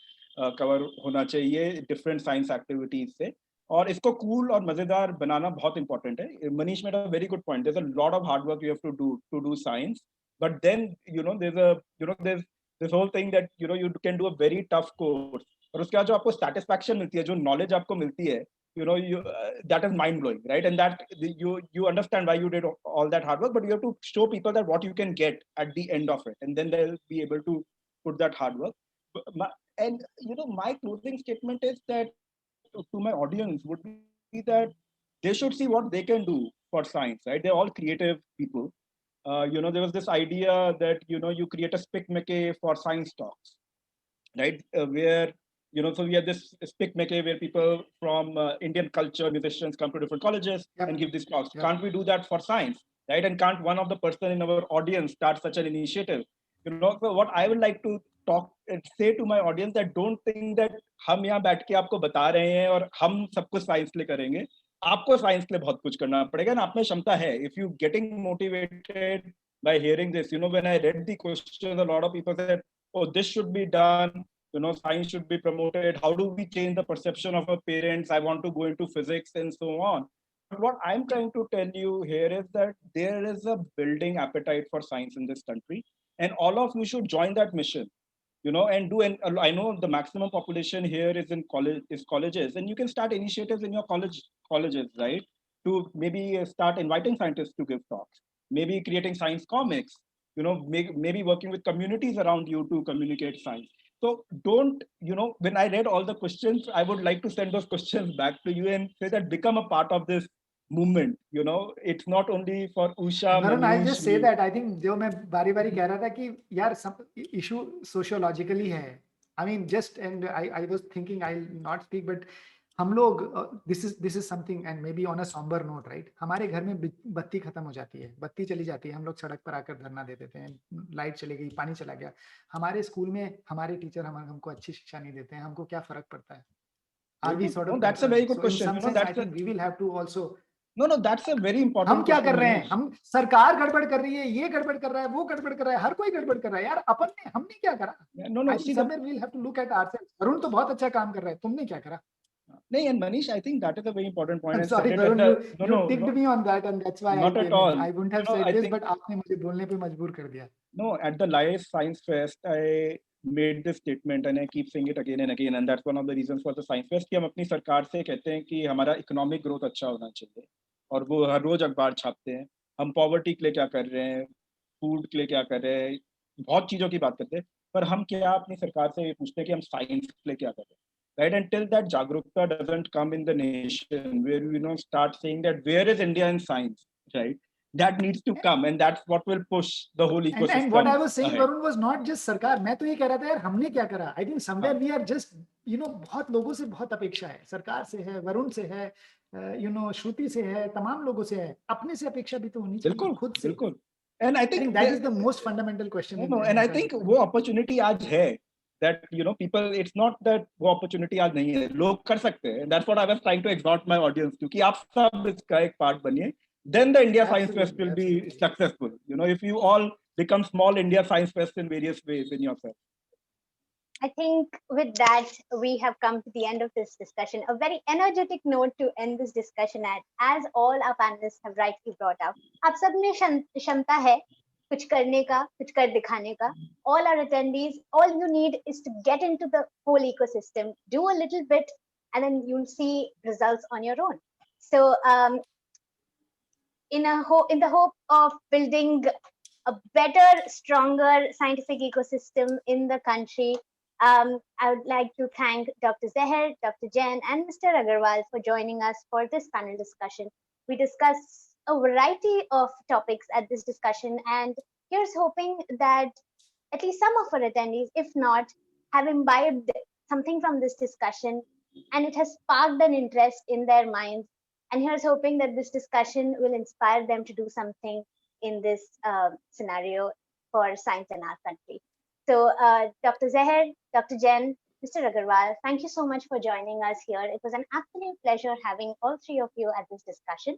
S4: cover होना चाहिए different science activities से. और इसको cool और मजेदार बनाना बहुत important है. Manish made a very good point. There's a lot of hard work you have to do science. But then, there's this whole thing that, you can do a very tough course. और उसके बाद जो आपको satisfaction मिलती है, जो knowledge आपको मिलती है, that is mind blowing, right? And that you understand why you did all that hard work, but you have to show people that what you can get at the end of it, and then they'll be able to put that hard work. And my closing statement is that to my audience would be that they should see what they can do for science, right? They're all creative people. There was this idea that, you create a Spic McKay for science talks, right? Where, so we had this Spic McKay where people from Indian culture, musicians come to different colleges and give these talks. Can't we do that for science, right? And can't one of the person in our audience start such an initiative? So what I would like to say to my audience, that don't think that हम यहाँ बैठ के आपको बता रहे हैं और हम सब कुछ साइंस लिए करेंगे. आपको साइंस के लिए बहुत कुछ करना पड़ेगा ना, आप में क्षमता है. If you getting motivated by hearing this, when I read the questions, a lot of people said, oh, this should be done, science should be promoted. How do we change the perception of our parents? I want to go into physics and so on. But what I'm trying to tell you here is that there is a building appetite for science in this country, and all of you should join that mission. And do, and I know the maximum population here is in colleges, and you can start initiatives in your colleges, right? To maybe start inviting scientists to give talks, maybe creating science comics, maybe working with communities around you to communicate science. So don't, when I read all the questions, I would like to send those questions back to you and say that become a part of this movement. It's not only for Usha.
S2: Varun, I'll just say that I think जो मैं बारी-बारी कह रहा था कि यार सब issue sociologically है. I mean, and I was thinking I'll not speak, but हम लोग this is something, and maybe on a somber note, right? हमारे घर में बत्ती खत्म हो जाती है, बत्ती चली जाती है, हम लोग सड़क पर आकर धरना दे देते हैं, लाइट चली गई, पानी चला गया. हमारे स्कूल में हमारे टीचर हमको अच्छी शिक्षा नहीं देते हैं, हमको क्या फर्क पड़ता है? Are we sort of?
S4: That's a very good question.
S2: I think we will have to also.
S4: No, that's a very important.
S2: हम क्या कर रहे हैं? हम सरकार गड़बड़ कर रही है, ये गड़बड़ कर रहा है, वो गड़बड़ कर रहा है, हर कोई गड़बड़ कर रहा है यार. हमने क्या करा?
S4: No.
S2: Somewhere we'll have to look at ourselves. Arun तो बहुत अच्छा काम कर रहा है, तुमने क्या करा?
S4: No, and Manish, I think that is a very important point.
S2: I'm
S4: And said
S2: sorry,
S4: it at
S2: Varun,
S4: the,
S2: you ticked me on that, and that's why I
S4: not at
S2: came in.
S4: all.
S2: I wouldn't have said
S4: I
S2: this,
S4: think,
S2: but आपने मुझे बोलने पे मजबूर कर दिया.
S4: no, at the Life Science Fest, I made this statement and I keep saying it again and again. And that's one of the reasons for the Science Fest कि हम अपनी सरकार से कहते हैं कि हमारा इकोनॉमिक ग्रोथ अच्छा होना चाहिए. और वो हर रोज अखबार छापते हैं. हम पॉवर्टी के लिए क्या कर रहे हैं, फूड के लिए क्या कर रहे हैं, बहुत चीजों की बात करते हैं. पर हम क्या अपनी सरकार से ये पूछते हैं कि हम साइंस के लिए क्या कर रहे हैं. Right, until that jagrukta doesn't come in the nation, where we start saying that where is India in science, right? That needs to come, and that's what will push the whole ecosystem.
S2: And what I was saying,
S4: ahead.
S2: Varun, was not just सरकार. मैं तो ये कह रहा था यार हमने क्या करा. I think somewhere we are just बहुत लोगों से बहुत अपेक्षा है. सरकार से है, वरुण से है, श्रुति से है, तमाम लोगों से है. अपने से अपेक्षा भी तो होनी चाहिए खुद से.
S4: बिल्कुल. And I think
S2: that is the most fundamental question.
S4: No, and I think वो opportunity आज है. That people, it's not that वो opportunity आज नहीं है. लोग कर सकते हैं. That's what I was trying to exhort my audience to. कि आप सब इसका एक part बनिए. Then the India Science Fest will be successful. If you all become small India Science Fest in various ways in yourself.
S5: I think with that, we have come to the end of this discussion. A very energetic note to end this discussion at, as all our panelists have rightly brought out. आप सब में क्षमता है कुछ करने का, कुछ कर दिखाने का. All our attendees, all you need is to get into the whole ecosystem, do a little bit, and then you'll see results on your own. So, in the hope of building a better, stronger scientific ecosystem in the country, I would like to thank Dr. Zahir, Dr. Jain, and Mr. Agarwal for joining us for this panel discussion. We discussed a variety of topics at this discussion, and here's hoping that at least some of our attendees, if not, have imbibed something from this discussion, and it has sparked an interest in their minds. And here's hoping that this discussion will inspire them to do something in this scenario for science in our country. So Dr. Zahir, Dr. Jain, Mr. Agarwal, thank you so much for joining us here. It was an absolute pleasure having all three of you at this discussion.